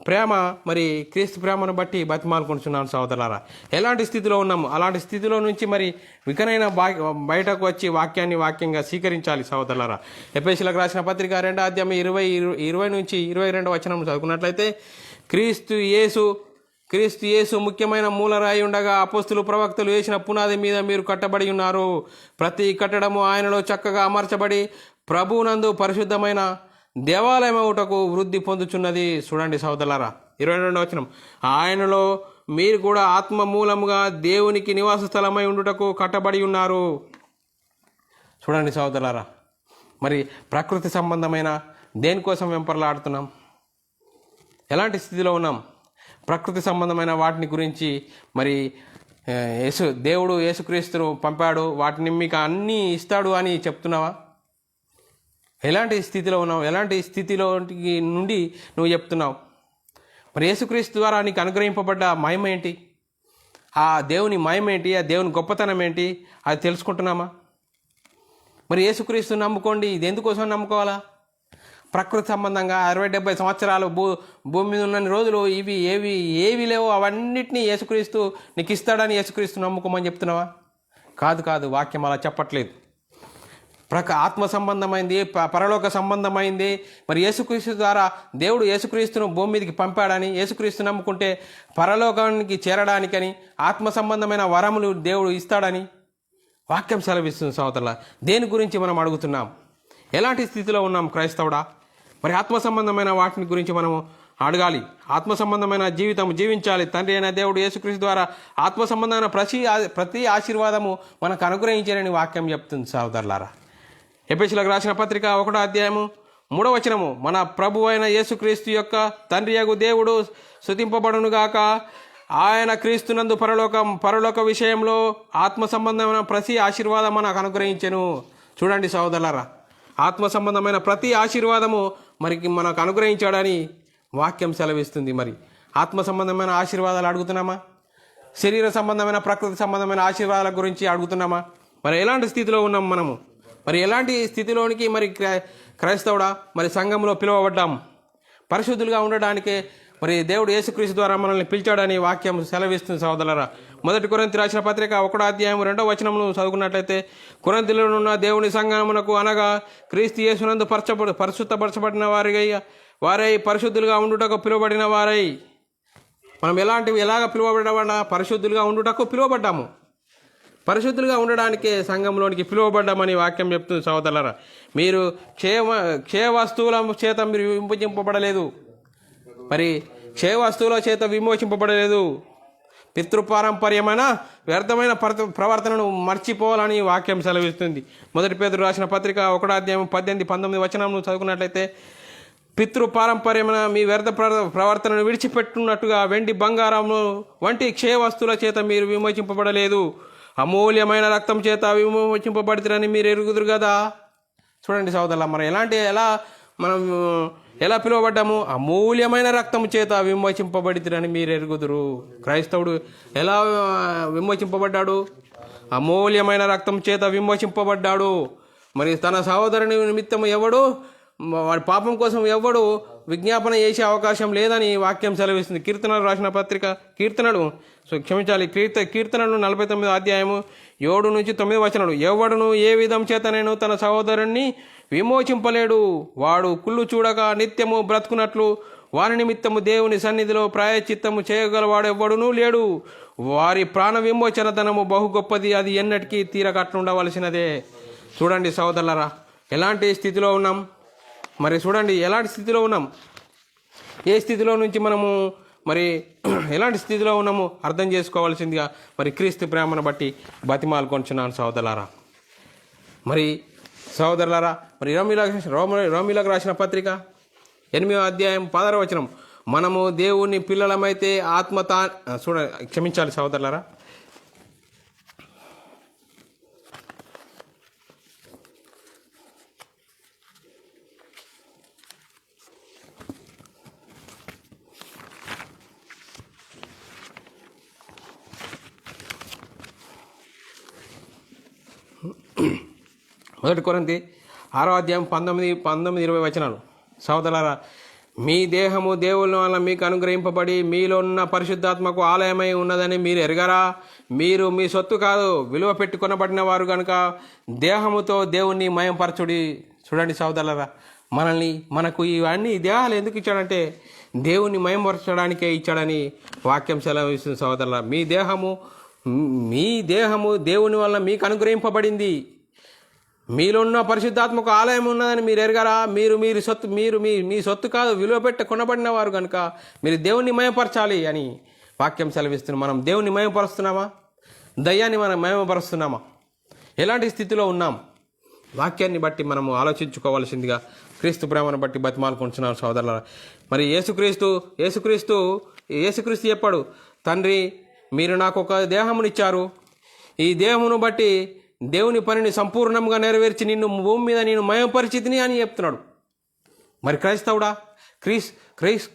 ప్రేమను బట్టి బతిమాలుకుంటున్నాను సహోదరులారా. ఎలాంటి స్థితిలో ఉన్నాము? అలాంటి స్థితిలో నుంచి మరి వికనైన బయటకు వచ్చి వాక్యంగా స్వీకరించాలి సహోదరులారా. ఎఫెసీయులకు రాసిన పత్రిక 2వ అధ్యాయం 20-22 వచనం చదువుకున్నట్లయితే, క్రీస్తు యేసు ముఖ్యమైన మూలరాయి ఉండగా అపోస్తులు ప్రవక్తలు వేసిన పునాది మీద మీరు కట్టబడి ఉన్నారు. ప్రతి కట్టడము ఆయనలో చక్కగా అమర్చబడి ప్రభువునందు పరిశుద్ధమైన దేవాలయమవుటకు వృద్ధి పొందుచున్నది. చూడండి సహోదరులారా, 22వ వచనం, ఆయనలో మీరు కూడా ఆత్మ మూలముగా దేవునికి నివాస స్థలమై ఉండుటకు కట్టబడి ఉన్నారు. చూడండి సహోదరులారా, మరి ప్రకృతి సంబంధమైన దేనికోసం వెంపర్లాడుతున్నాం? ఎలాంటి స్థితిలో ఉన్నాం? ప్రకృతి సంబంధమైన వాటిని గురించి మరి దేవుడు యేసుక్రీస్తును పంపాడు, వాటిని మీకు అన్నీ ఇస్తాడు అని చెప్తున్నావా? ఎలాంటి స్థితిలో ఉన్నావు? ఎలాంటి స్థితిలో నుండి నువ్వు చెప్తున్నావు? మరి యేసుక్రీస్తు ద్వారా నీకు అనుగ్రహింపబడ్డ మహిమ ఏంటి? ఆ దేవుని మహిమ ఏంటి? ఆ దేవుని గొప్పతనం ఏంటి? అది తెలుసుకుంటున్నామా? మరి యేసుక్రీస్తు నమ్ముకోండి. ఇది ఎందుకోసం నమ్ముకోవాలా? ప్రకృతి సంబంధంగా 60-70 సంవత్సరాలు భూమి మీద ఉన్న రోజులు ఏవి లేవో అవన్నిటినీ యేసుక్రీస్తు నీకు ఇస్తాడని యేసుక్రీస్తు నమ్ముకోమని చెప్తున్నావా? కాదు, వాక్యం అలా చెప్పట్లేదు. ఆత్మ సంబంధమైంది, పరలోక సంబంధమైంది. మరి యేసుక్రీస్తు ద్వారా దేవుడు యేసుక్రీస్తును భూమి మీదకి పంపాడని, యేసుక్రీస్తు నమ్ముకుంటే పరలోకానికి చేరడానికని, ఆత్మ సంబంధమైన వరములు దేవుడు ఇస్తాడని వాక్యం సెలవిస్తుంది సహోదరులా. దేని గురించి మనం అడుగుతున్నాం? ఎలాంటి స్థితిలో ఉన్నాం క్రైస్తవుడా? మరి ఆత్మ సంబంధమైన వాటిని గురించి మనము అడగాలి. ఆత్మ సంబంధమైన జీవితం జీవించాలి. తండ్రి అయిన దేవుడు యేసుక్రీస్తు ద్వారా ఆత్మ సంబంధమైన ప్రతి ఆశీర్వాదము మనకు అనుగ్రహించారని వాక్యం చెప్తుంది సహోదరులారా. ఎఫెసీయులకు రాసిన పత్రిక 1వ అధ్యాయము 3వ వచనము, మన ప్రభు అయిన యేసుక్రీస్తు యొక్క తండ్రి యగు దేవుడు స్తుతింపబడునుగాక. ఆయన క్రీస్తునందు పరలోక విషయంలో ఆత్మ సంబంధమైన ప్రతి ఆశీర్వాదం మనకు అనుగ్రహించెను. చూడండి సహోదరులారా, ఆత్మ సంబంధమైన ప్రతి ఆశీర్వాదము మనకు అనుగ్రహించాడని వాక్యం సెలవిస్తుంది. మరి ఆత్మ సంబంధమైన ఆశీర్వాదాలు అడుగుతున్నామా? శరీర సంబంధమైన ప్రకృతి సంబంధమైన ఆశీర్వాదాల గురించి అడుగుతున్నామా? మరి ఎలాంటి స్థితిలో ఉన్నాం మనము? మరి ఎలాంటి స్థితిలోనికి మరి క్రైస్తవుడా మరి సంఘంలో పిలువబడ్డాం? పరిశుద్ధులుగా ఉండడానికే మరి దేవుడు యేసుక్రీస్తు ద్వారా మనల్ని పిలిచాడని వాక్యం సెలవిస్తుంది సోదరులారా. 1 కొరింథీ రాసిన పత్రిక 1వ అధ్యాయం 2వ వచనంలో చదువుకున్నట్లయితే, కొరింథీలో ఉన్న దేవుని సంఘమునకు అనగా క్రీస్తు యేసునందు పరిశుద్ధపరచబడిన వారై పరిశుద్ధులుగా ఉండుటకు పిలువబడిన వారై. మనం ఎలాగ పిలువబడ్డా? పరిశుద్ధులుగా ఉండుటకు పిలువబడ్డాము. పరిశుద్ధులుగా ఉండడానికే సంఘంలోనికి పిలువబడ్డామని వాక్యం చెప్తుంది సోదరులారా. మీరు క్షయ వస్తువుల చేత మీరు విమోచింపబడలేదు. మరి క్షయ వస్తువుల చేత విమోచింపబడలేదు. పితృపారంపర్యమైన వ్యర్థమైన ప్రవర్తనను మర్చిపోవాలని వాక్యం సెలవిస్తుంది. 1 పేతురు రాసిన పత్రిక 1వ అధ్యాయం 18-19 వచనం చదువుకున్నట్లయితే, పితృపారంపర్యమైన మీ వ్యర్థ ప్రవర్తనను విడిచిపెట్టున్నట్టుగా వెండి బంగారము వంటి క్షయ వస్తువుల చేత మీరు విమోచింపబడలేదు, అమూల్యమైన రక్తం చేత విమోచింపబడితేనని మీరు ఎరుగుదురు కదా. చూడండి సోదరులా, మనం ఎలా పిలువబడ్డాము? అమూల్యమైన రక్తం చేత విమోచింపబడితేనని మీరు ఎరుగుదురు. క్రైస్తవుడు ఎలా విమోచింపబడ్డాడు? అమూల్యమైన రక్తం చేత విమోచింపబడ్డాడు. మరి తన సహోదరుని నిమిత్తం వాడి పాపం కోసం ఎవడు విజ్ఞాపన చేసే అవకాశం లేదని వాక్యం సెలవిస్తుంది. కీర్తనలు రాసిన పత్రిక కీర్తనలు 49వ అధ్యాయము 7-9 వచనాలు, ఎవడును ఏ విధం చేతనేను తన సహోదరుణ్ణి విమోచింపలేడు. వాడు కుళ్ళు చూడక నిత్యము బ్రతుకున్నట్లు వారి నిమిత్తము దేవుని సన్నిధిలో ప్రాయశ్చిత్తము చేయగలవాడు ఎవ్వడునూ లేడు. వారి ప్రాణ విమోచన ధనము బహు గొప్పది, అది ఎన్నటికీ తీరకట్లుండవలసినదే. చూడండి సహోదరులారా, ఎలాంటి స్థితిలో ఉన్నాం? మరి చూడండి ఎలాంటి స్థితిలో ఉన్నాం, ఏ స్థితిలో నుంచి మనము మరి ఎలాంటి స్థితిలో ఉన్నామో అర్థం చేసుకోవాల్సిందిగా మరి క్రీస్తు ప్రేమను బట్టి బతిమాలుకొంచున్నాను సహోదరులారా. మరి సహోదరులారా, మరి రోమిలకు రాసిన పత్రిక 8వ అధ్యాయం 16వ వచనం, మనము దేవుని పిల్లలమైతే క్షమించాలి సహోదరులారా, మొదటి కొరింథీ 6వ అధ్యాయం 19-20 వచనాలు. సహోదరులారా, మీ దేహము దేవుని వల్ల మీకు అనుగ్రహింపబడి మీలో ఉన్న పరిశుద్ధాత్మకు ఆలయమై ఉన్నదని మీరు ఎరగరా? మీరు మీ సొత్తు కాదు, విలువ పెట్టి కొనబడిన వారు కనుక దేహముతో దేవుణ్ణి మయంపరచుడి. చూడండి సహోదరులారా, మనకు ఇవన్నీ దేహాలు ఎందుకు ఇచ్చాడంటే దేవుణ్ణి మయంపరచడానికే ఇచ్చాడని వాక్యం సెలవిస్తుంది సహోదరులారా. మీ దేహము దేవుని వల్ల మీకు అనుగ్రహింపబడింది, మీలో ఉన్న పరిశుద్ధాత్మక ఆలయం ఉన్నదని మీరు ఎరగరా? మీ సొత్తు కాదు, విలువ పెట్టి కొనబడిన వారు కనుక మీరు దేవుణ్ణి మయపరచాలి అని వాక్యం సెలవిస్తున్నాం. మనం దేవుణ్ణి మయపరుస్తున్నామా? దయ్యాన్ని మనం మయపరుస్తున్నామా? ఎలాంటి స్థితిలో ఉన్నాం? వాక్యాన్ని బట్టి మనము ఆలోచించుకోవాల్సిందిగా క్రీస్తు ప్రేమను బట్టి బతిమాలుకుంటున్నాం సోదరులారా. మరి యేసుక్రీస్తు చెప్పాడు, తండ్రి మీరు నాకు ఒక దేహమునిచ్చారు, ఈ దేహమును బట్టి దేవుని పనిని సంపూర్ణంగా నెరవేర్చి భూమి మీద నేను మయపరిచితిని అని చెప్తున్నాడు. మరి క్రైస్తవుడా,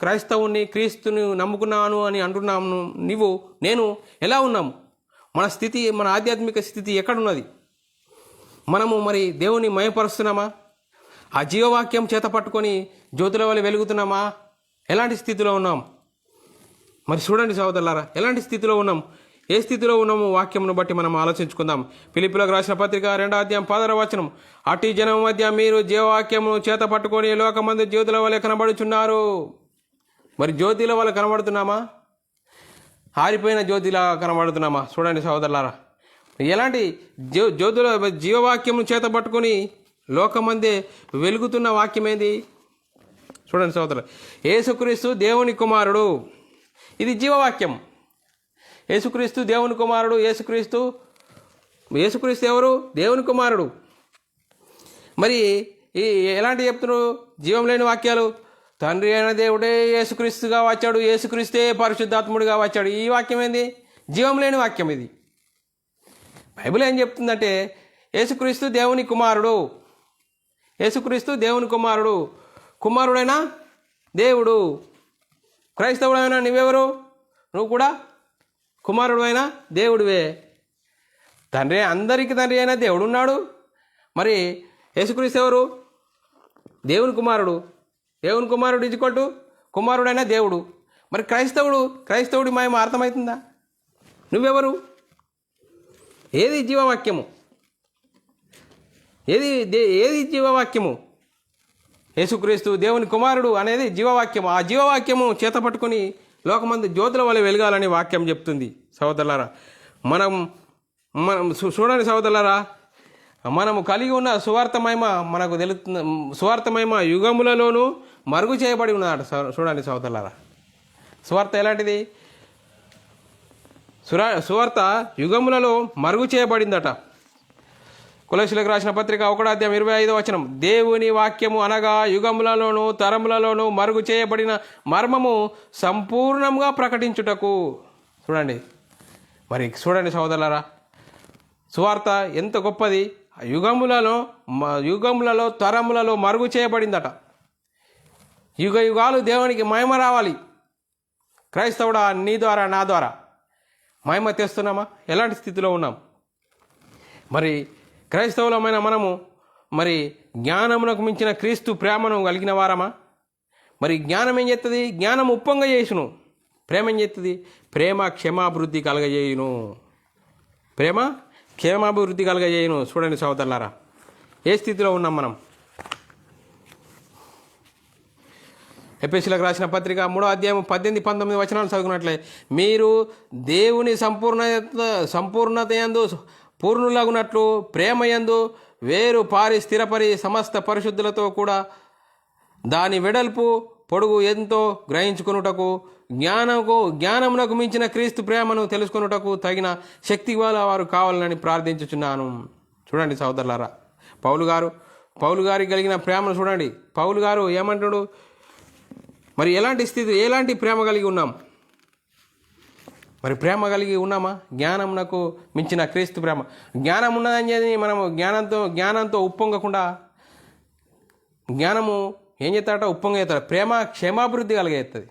క్రైస్తవుని క్రీస్తుని నమ్ముకున్నాను అని అంటున్నాము. నేను ఎలా ఉన్నాము? మన ఆధ్యాత్మిక స్థితి ఎక్కడున్నది? మనము మరి దేవుని మయపరుస్తున్నామా? ఆ జీవవాక్యం చేత పట్టుకొని జ్యోతుల వల్ల వెలుగుతున్నామా? ఎలాంటి స్థితిలో ఉన్నాం? మరి చూడండి సహోదరులారా, ఎలాంటి స్థితిలో ఉన్నాం, ఏ స్థితిలో ఉన్నాము వాక్యమును బట్టి మనం ఆలోచించుకుందాం. ఫిలిప్పీయులకు రాసిన పత్రిక 2వ అధ్యాయం 16వ వచనం, అట్టి జనం మధ్య మీరు జీవవాక్యమును చేత పట్టుకొని లోకమందు జ్యోతుల వలె కనబడుచున్నారు. మరి జ్యోతిల వల్ల కనబడుతున్నామా? ఆరిపోయిన జ్యోతిలా కనబడుతున్నామా? చూడండి సహోదరులారా, ఎలాంటి జ్యోతుల జీవవాక్యమును చేత పట్టుకొని లోకమందే వెలుగుతున్న వాక్యం ఏంది? చూడండి సహోదరు, యేసుక్రీస్తు దేవుని కుమారుడు, ఇది జీవవాక్యం. యేసుక్రీస్తు దేవుని కుమారుడు. యేసుక్రీస్తు ఎవరు? దేవుని కుమారుడు. మరి ఎలాంటి చెప్తున్నారు? జీవం లేని వాక్యాలు. తండ్రి అయిన దేవుడే యేసుక్రీస్తుగా వచ్చాడు, యేసుక్రీస్తే పరిశుద్ధాత్ముడిగా వచ్చాడు. ఈ వాక్యం ఏంది? జీవం లేని వాక్యం ఇది. బైబిల్ ఏం చెప్తుందంటే యేసుక్రీస్తు దేవుని కుమారుడు, యేసుక్రీస్తు దేవుని కుమారుడు, కుమారుడైన దేవుడు. క్రైస్తవుడైనా నువ్వెవరు? నువ్వు కూడా కుమారుడు అయిన దేవుడివే. అందరికీ తండ్రి అయిన దేవుడు ఉన్నాడు. మరి యేసుక్రీస్తు ఎవరు? దేవుని కుమారుడు. దేవుని కుమారుడు ఇచ్చుకోటు కుమారుడైన దేవుడు. మరి క్రైస్తవుడి మహిమ అర్థమవుతుందా? నువ్వెవరు? ఏది జీవవాక్యము? ఏది జీవవాక్యము? యేసుక్రీస్తు దేవుని కుమారుడు అనేది జీవవాక్యము. ఆ జీవవాక్యము చేత పట్టుకొని లోకమందు జ్యోతుల వల్ల వెలగాలని వాక్యం చెప్తుంది. సహోదరులారా, మనం చూడండి సహోదరులారా, మనము కలిగి ఉన్న సువార్త మహిమ మనకు తెలుస్తుంది. సువార్త మహిమ యుగములలోనూ మరుగు చేయబడి ఉన్నాడు. చూడండి సహోదరులారా, సువార్త ఎలాంటిది? సువార్త యుగములలో మరుగు చేయబడిందట. కొలస్సీలకు రాసిన పత్రిక 1:25 దేవుని వాక్యము అనగా యుగములలోను తరములలోను మరుగు చేయబడిన మర్మము సంపూర్ణంగా ప్రకటించుటకు. చూడండి సహోదరులారా, సువార్త ఎంత గొప్పది! యుగములలో తరములలో మరుగు చేయబడిందట. యుగాలు దేవునికి మహిమ రావాలి. క్రైస్తవుడా, నీ ద్వారా నా ద్వారా మహిమ తెస్తున్నామా? ఎలాంటి స్థితిలో ఉన్నాం? మరి క్రైస్తవులమైన మనము మరి జ్ఞానమునకు మించిన క్రీస్తు ప్రేమను కలిగిన వారమా? మరి జ్ఞానం ఏం చేస్తుంది? జ్ఞానం ఉప్పొంగ చేసును. ప్రేమ ఏం చేస్తుంది? ప్రేమ క్షమాభివృద్ధి కలగజేయును. ప్రేమ క్షేమాభివృద్ధి కలగజేయును. చూడండి సహోదరులారా, ఏ స్థితిలో ఉన్నాం మనం? ఎఫెసీయులకు రాసిన పత్రిక 3:18-19 చదువుకున్నట్లే, మీరు దేవుని సంపూర్ణతయందు పూర్ణులగునట్లు ప్రేమయందు వేరు పారి స్థిరపరి సమస్త పరిశుద్ధులతో కూడా దాని వెడల్పు పొడుగు ఎంతో గ్రహించుకొనుటకు జ్ఞానమునకు మించిన క్రీస్తు ప్రేమను తెలుసుకొనుటకు తగిన శక్తి వారు కావాలని ప్రార్థించుచున్నాను. చూడండి సహోదరులారా, పౌలు గారికి కలిగిన ప్రేమను చూడండి. పౌలు గారు ఏమంటాడు? మరి ఎలాంటి ప్రేమ కలిగి ఉన్నాం? మరి ప్రేమ కలిగి ఉన్నామా? జ్ఞానమునకు మించిన క్రీస్తు ప్రేమ. జ్ఞానం ఉన్నదని చెప్పి మనము జ్ఞానంతో ఉప్పొంగకుండా, జ్ఞానము ఏం చేస్తాడట? ఉప్పొంగ చేస్తాడు. ప్రేమ క్షేమాభివృద్ధి కలిగేస్తుంది.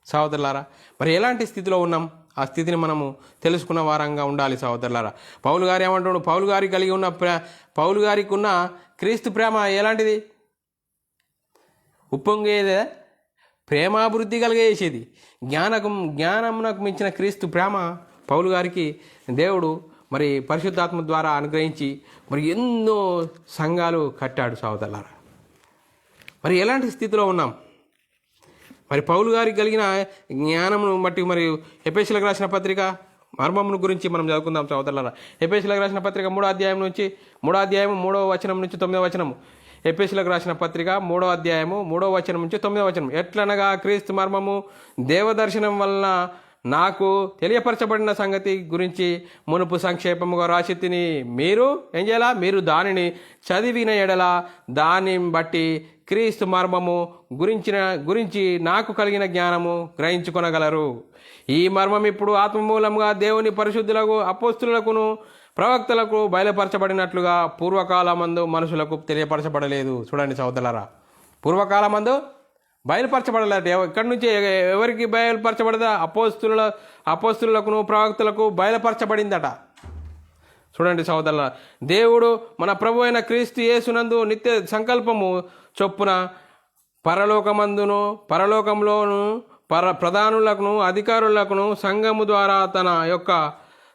సహోదరులారా, మరి ఎలాంటి స్థితిలో ఉన్నాం? ఆ స్థితిని మనము తెలుసుకున్న వారంగా ఉండాలి సహోదరులారా. పౌలు గారు ఏమంటాడు? పౌలు గారికి ఉన్న క్రీస్తు ప్రేమ ఎలాంటిది? ఉప్పొంగేదే, ప్రేమాభివృద్ధి కలిగేసేది. జ్ఞానమునకు మించిన క్రీస్తు ప్రేమ పౌలు గారికి దేవుడు మరి పరిశుద్ధాత్మ ద్వారా అనుగ్రహించి మరి ఎన్నో సంఘాలు కట్టాడు సహోదరులారా. మరి ఎలాంటి స్థితిలో ఉన్నాం? మరి పౌలు గారికి కలిగిన జ్ఞానమును బట్టి మరి ఎఫెసీయులకు రాసిన పత్రిక మర్మమును గురించి మనం చదువుకుందాం సహోదరులారా. ఎఫెసీయులకు రాసిన పత్రిక 3:3-9 ఎఫెసీయులకు రాసిన పత్రిక 3:3-9 ఎట్లనగా క్రీస్తు మర్మము దేవదర్శనం వలన నాకు తెలియపరచబడిన సంగతి గురించి మునుపు సంక్షేపముగా రాసి తిని, మీరు ఏం చేయాలా? మీరు దానిని చదివిన ఎడల దాన్ని బట్టి క్రీస్తు మర్మము గురించి నాకు కలిగిన జ్ఞానము గ్రహించుకొనగలరు. ఈ మర్మం ఇప్పుడు ఆత్మమూలంగా దేవుని పరిశుద్ధులకు అపోస్తులకును ప్రవక్తలకు బయలుపరచబడినట్లుగా పూర్వకాలమందు మనుషులకు తెలియపరచబడలేదు. చూడండి సహోదరులారా, పూర్వకాలమందు బయలుపరచబడలేదు. ఎక్కడి నుంచి ఎవరికి బయలుపరచబడదా? అపోస్తులకును ప్రవక్తలకు బయలుపరచబడిందట. చూడండి సహోదరులారా, దేవుడు మన ప్రభు అయిన క్రీస్తు యేసునందు నిత్య సంకల్పము చొప్పున పరలోకంలోను ప్రధానులకును అధికారులకును సంఘము ద్వారా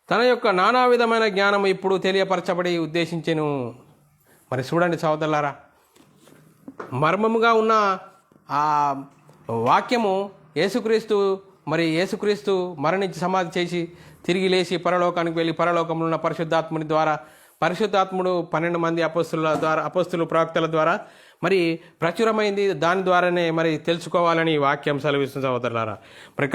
తన యొక్క నానా విధమైన జ్ఞానం ఇప్పుడు తెలియపరచబడి ఉద్దేశించెను. మరి చూడండి సహోదరులారా, మర్మముగా ఉన్న ఆ వాక్యము యేసుక్రీస్తు మరణించి సమాధి చేసి తిరిగి లేచి పరలోకానికి వెళ్ళి పరలోకంలో ఉన్న పరిశుద్ధాత్ముడి ద్వారా పరిశుద్ధాత్ముడు 12 మంది అపోస్తులు ప్రవక్తల ద్వారా మరి ప్రచురమైంది. దాని ద్వారానే మరి తెలుసుకోవాలని వాక్యం సెలవిస్తుంది సహోదరులారా. మరి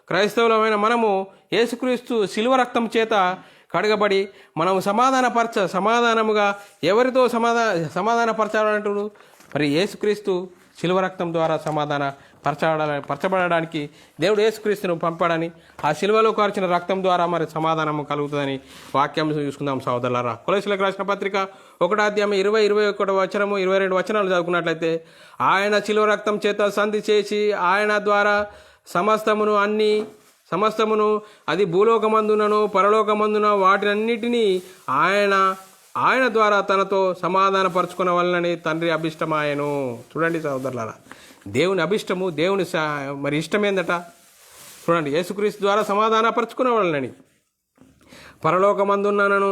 క్రైస్తవులమైన మనము యేసుక్రీస్తు శిలువ రక్తం చేత కడగబడి మనము సమాధానముగా ఎవరితో సమాధానపరచాలంటాడు? మరి యేసుక్రీస్తు శిలువ రక్తం ద్వారా పరచబడడానికి దేవుడు యేసుక్రీస్తును పంపాడని, ఆ శిలువలో కార్చిన రక్తం ద్వారా మరి సమాధానము కలుగుతుందని వాక్యం చూసుకుందాం సహోదరులారా. కొలస్సీయులకు రాసిన పత్రిక 1:20-21-22 చదువుకున్నట్లయితే, ఆయన శిలువ రక్తం చేత సంధి చేసి ఆయన ద్వారా సమస్తమును అది భూలోకమందునను పరలోకమందున వాటినన్నిటినీ ఆయన ఆయన ద్వారా తనతో సమాధానపరచుకున్న వలనని తండ్రి అభిష్టమాయను. చూడండి సహోదరులారా, దేవుని అభిష్టము, దేవుని మరి ఇష్టమేందట చూడండి. యేసుక్రీస్తు ద్వారా సమాధానపరచుకున్న వలనని పరలోకమందున్నను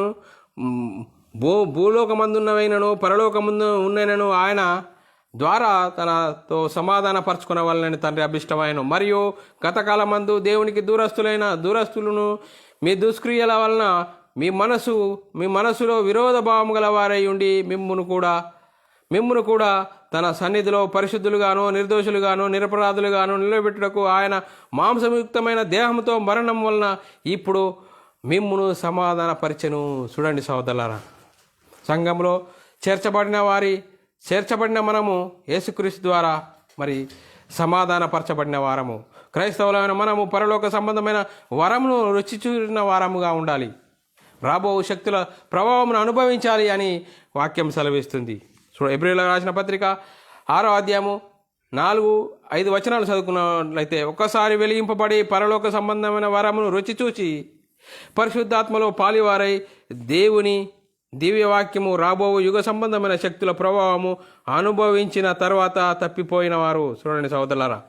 భూలోకమందున్నవైనను పరలోకమందు ఉన్ననను ఆయన ద్వారా తనతో సమాధానపరచుకున్న వలనని తండ్రి అభిష్టమాయను. మరియు గతకాలమందు దేవునికి దూరస్తులను మీ దుష్క్రియల వలన మీ మనసులో విరోధ భావం గల వారై ఉండి మిమ్మును కూడా తన సన్నిధిలో పరిశుద్ధులుగాను నిర్దోషులుగాను నిరపరాధులుగాను నిలబెట్టుటకు ఆయన మాంసయుక్తమైన దేహంతో మరణం వలన ఇప్పుడు మిమ్మును సమాధానపరిచెను. చూడండి సహోదరులారా, సంఘంలో చేర్చబడిన మనము యేసుక్రీస్తు ద్వారా మరి సమాధానపరచబడిన వారము. క్రైస్తవులైన మనము పరలోక సంబంధమైన వరమును రుచి చూసిన వారముగా ఉండాలి. రాబో శక్తుల ప్రభావం అనుభవించాలి అని వాక్యం సెలవిస్తుంది. ఎబ్రియులకు రాసిన పత్రిక 6వ అధ్యాయము 4-5 వచనాలు చదువుకున్నట్లయితే, ఒక్కసారి వెలిగింపబడి పరలోక సంబంధమైన వరమును రుచి చూచి పరిశుద్ధాత్మలో పాలివారై దేవుని దివ్యవాక్యము రాబో యుగ సంబంధమైన శక్తుల ప్రభావము అనుభవించిన తర్వాత తప్పిపోయిన వారు. చూడండి సహోదరులారా,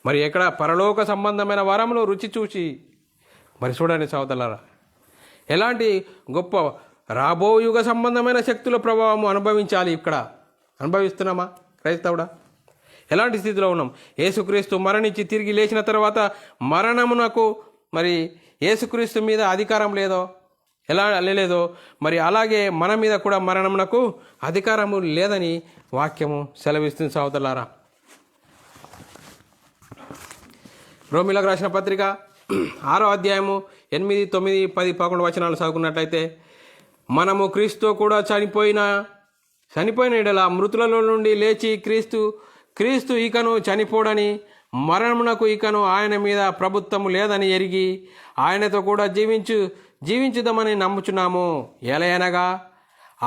మరి ఎక్కడ పరలోక సంబంధమైన వరమును రుచి చూచి మరి చూడండి సహోదరులారా, ఎలాంటి గొప్ప రాబో యుగ సంబంధమైన శక్తుల ప్రభావము అనుభవించాలి. ఇక్కడ అనుభవిస్తున్నామా క్రైస్తవుడా? ఎలాంటి స్థితిలో ఉన్నాం? యేసుక్రీస్తు మరణించి తిరిగి లేచిన తర్వాత మరణమునకు మరి యేసుక్రీస్తు మీద అధికారం లేదో మరి అలాగే మన మీద కూడా మరణమునకు అధికారము లేదని వాక్యము సెలవిస్తుంది సహోదరులారా. రోమీయులకు రాసిన పత్రిక 6వ అధ్యాయము 8, 9, 10, 11 వచనాలు చదువుకున్నట్లయితే, మనము క్రీస్తుతో కూడా చనిపోయిన ఎడల మృతులలో నుండి లేచి క్రీస్తు ఇకను చనిపోడని మరణమునకు ఇకను ఆయన మీద ప్రభుత్వము లేదని ఎరిగి ఆయనతో కూడా జీవించుదామని నమ్ముచున్నాము. ఎలయనగా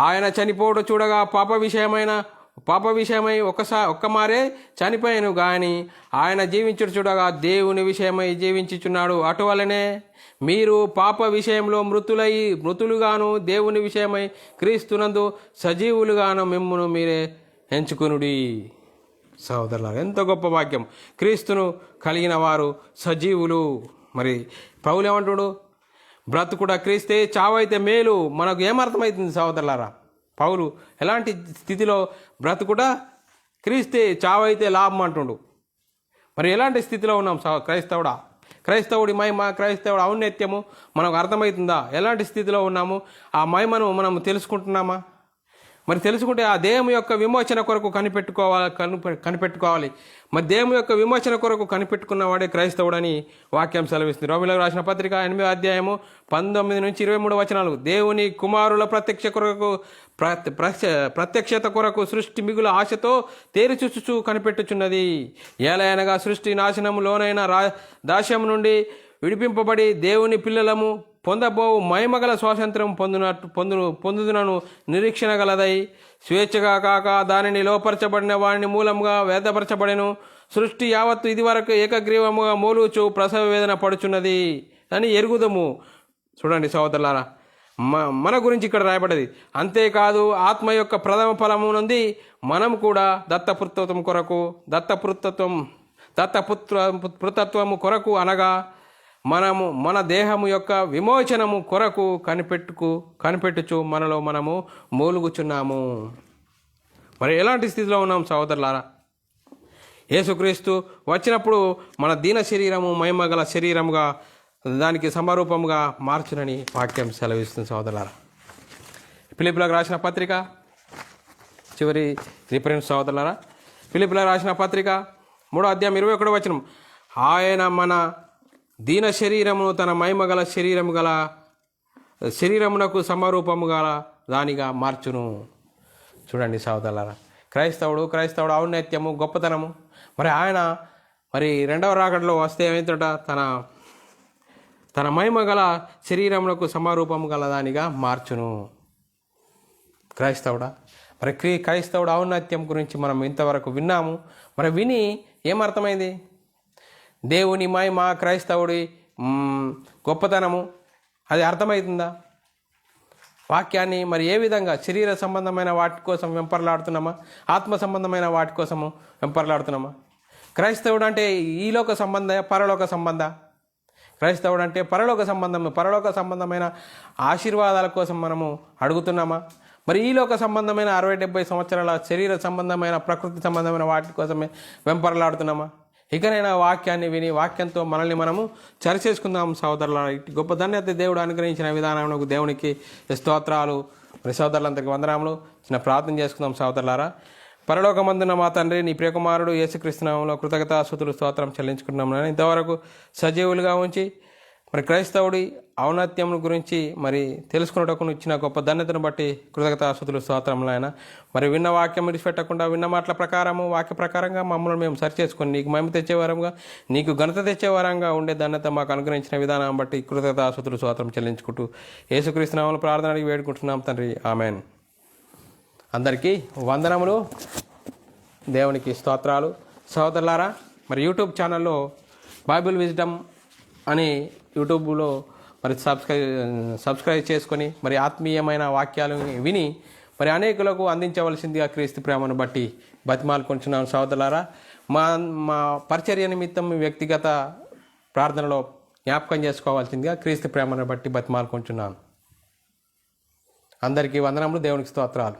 ఆయన చనిపోవడం చూడగా పాప విషయమై ఒక్కమారే చనిపోయాను గాని ఆయన జీవించుడు చూడగా దేవుని విషయమై జీవించుచున్నాడు. అటువలనే మీరు పాప విషయంలో మృతులుగాను దేవుని విషయమై క్రీస్తునందు సజీవులుగాను మిమ్మును మీరే ఎంచుకునుడి. సహోదరులారా, ఎంత గొప్ప వాక్యం! క్రీస్తును కలిగిన వారు సజీవులు. మరి పౌలు ఏమంటుడు? బ్రతుకుడా క్రీస్తే, చావైతే మేలు. మనకు ఏమర్థమవుతుంది సహోదరులారా? పౌలు ఎలాంటి స్థితిలో బ్రతుకుడా క్రీస్తే, చావైతే లాభం అంటుండు. మరి ఎలాంటి స్థితిలో ఉన్నాం క్రైస్తవుడి మహిమ, క్రైస్తవుడి ఔన్నత్యము మనకు అర్థమవుతుందా? ఎలాంటి స్థితిలో ఉన్నాము? ఆ మహిమను మనం తెలుసుకుంటున్నామా? మరి తెలుసుకుంటే ఆ దేహం యొక్క విమోచన కొరకు కనిపెట్టుకోవాలి. మరి దేహం యొక్క విమోచన కొరకు కనిపెట్టుకున్నవాడే క్రైస్తవుడని వాక్యం సెలవిస్తుంది. రోమీయులకు రాసిన పత్రిక 8వ అధ్యాయము 19-23 వచనాలు, దేవుని కుమారుల ప్రత్యక్షత కొరకు సృష్టి మిగుల ఆశతో తేరిచూచుచూ కనిపెట్టుచున్నది. ఏలయనగా సృష్టి నాశనములోనైన దాస్యం నుండి విడిపింపబడి దేవుని పిల్లలము పొందబోవు మహిమగల స్వాతంత్రం పొందునను నిరీక్షణ గలదై స్వేచ్ఛగా కాక దానిని లోపరచబడిన వాడిని మూలంగా వేదపరచబడెను. సృష్టి యావత్తు ఇదివరకు ఏకగ్రీవముగా మోలుచు ప్రసవ వేదన పడుచున్నది అని ఎరుగుదము. చూడండి సహోదరులారా, మన గురించి ఇక్కడ రాయబడ్డది. అంతేకాదు ఆత్మ యొక్క ప్రథమ ఫలము నుండి మనం కూడా దత్తపుత్రత్వము కొరకు అనగా మన దేహము యొక్క విమోచనము కొరకు కనిపెట్టుచు మనలో మనము మూలుగుచున్నాము. మరి ఎలాంటి స్థితిలో ఉన్నాం సహోదరులారా? యేసుక్రీస్తు వచ్చినప్పుడు మన దీన శరీరము మహిమగల శరీరముగా దానికి సమరూపముగా మార్చునని వాక్యం సెలవిస్తుంది సహోదరులారా. ఫిలిప్పీయులకు రాసిన పత్రిక చివరి రిఫరెన్స్ సహోదరులారా. ఫిలిప్పీయులకు రాసిన పత్రిక 3వ అధ్యాయం 21వ వచనం, ఆయన మన దీన శరీరమును తన మహిమగల శరీరమునకు సమరూపము గల దానిగా మార్చును. చూడండి సహోదరులారా, క్రైస్తవుడు ఔన్నత్యము, గొప్పతనము. మరి ఆయన రెండవ రాకడలో వస్తే ఏమైతుంట? తన మహిమగల శరీరమునకు సమరూపము గల దానిగా మార్చును. క్రైస్తవుడు ఔన్నత్యం గురించి మనం ఇంతవరకు విన్నాము. మరి విని ఏమర్థమైంది? దేవుని మహిమ, క్రైస్తవుడి గొప్పతనము అది అర్థమవుతుందా? వాక్యాన్ని మరి ఏ విధంగా శరీర సంబంధమైన వాటి కోసం వెంపర్లాడుతున్నామా, ఆత్మ సంబంధమైన వాటి కోసము వెంపర్లాడుతున్నామా? క్రైస్తవుడు అంటే ఈ లోక సంబంధ, పరలోక సంబంధ? క్రైస్తవుడు అంటే పరలోక సంబంధమైన ఆశీర్వాదాల కోసం మనము అడుగుతున్నామా? మరి ఈ లోక సంబంధమైన 60-70 సంవత్సరాల శరీర సంబంధమైన, ప్రకృతి సంబంధమైన వాటి కోసమే వెంపర్లాడుతున్నామా? ఇకనైనా వాక్యాన్ని విని వాక్యంతో మనల్ని మనము చరిచేసుకుందాం సోదరులారా. ఇటు గొప్ప ధన్యత దేవుడు అనుగ్రహించిన విధానంలో దేవునికి స్తోత్రాలు. మరి సోదరులందరికీ వందనాములు. చిన్న ప్రార్థన చేసుకుందాం సోదరులారా. పరలోకమందున్న మా తండ్రి, నీ ప్రియకుమారుడు యేసుక్రీస్తు నామములో కృతజ్ఞతాస్తుతులు స్తోత్రం చెల్లించుకుంటున్నాం. ఇంతవరకు సజీవులుగా ఉంచి మరి క్రైస్తవుడి ఔన్నత్యం గురించి మరి తెలుసుకున్నటకు ఇచ్చిన గొప్ప ధన్యతను బట్టి కృతజ్ఞతాస్తుతులు స్తోత్రములు ఆయన. మరి విన్న వాక్యం విడిచిపెట్టకుండా విన్న మాటల ప్రకారము, వాక్య ప్రకారంగా మమ్మల్ని మేము సరిచేసుకొని నీకు మహిమ తెచ్చేవారంగా, నీకు ఘనత తెచ్చేవారంగా ఉండే ధన్యత మాకు అనుగ్రహించిన విధానం బట్టి కృతజ్ఞతాస్తుతులు స్తోత్రం చెల్లించుకుంటూ యేసుక్రీస్తు నామములో ప్రార్థన అడిగి వేడుకుంటున్నాం తండ్రి, ఆమెన్. అందరికీ వందనములు, దేవునికి స్తోత్రాలు. సోదరులారా, మరి యూట్యూబ్ ఛానల్లో బైబిల్ విజ్డమ్ అని యూట్యూబ్లో మరి సబ్స్క్రైబ్ చేసుకొని మరి ఆత్మీయమైన వాక్యాలు విని మరి అనేకులకు అందించవలసిందిగా క్రీస్తు ప్రేమను బట్టి బతిమాలుకుంటున్నాను సోదరులారా. మా పరిచర్య నిమిత్తం వ్యక్తిగత ప్రార్థనలో జ్ఞాపకం చేసుకోవాల్సిందిగా క్రీస్తు ప్రేమను బట్టి బతిమాలుకుంటున్నాను. అందరికీ వందనములు, దేవునికి స్తోత్రాలు.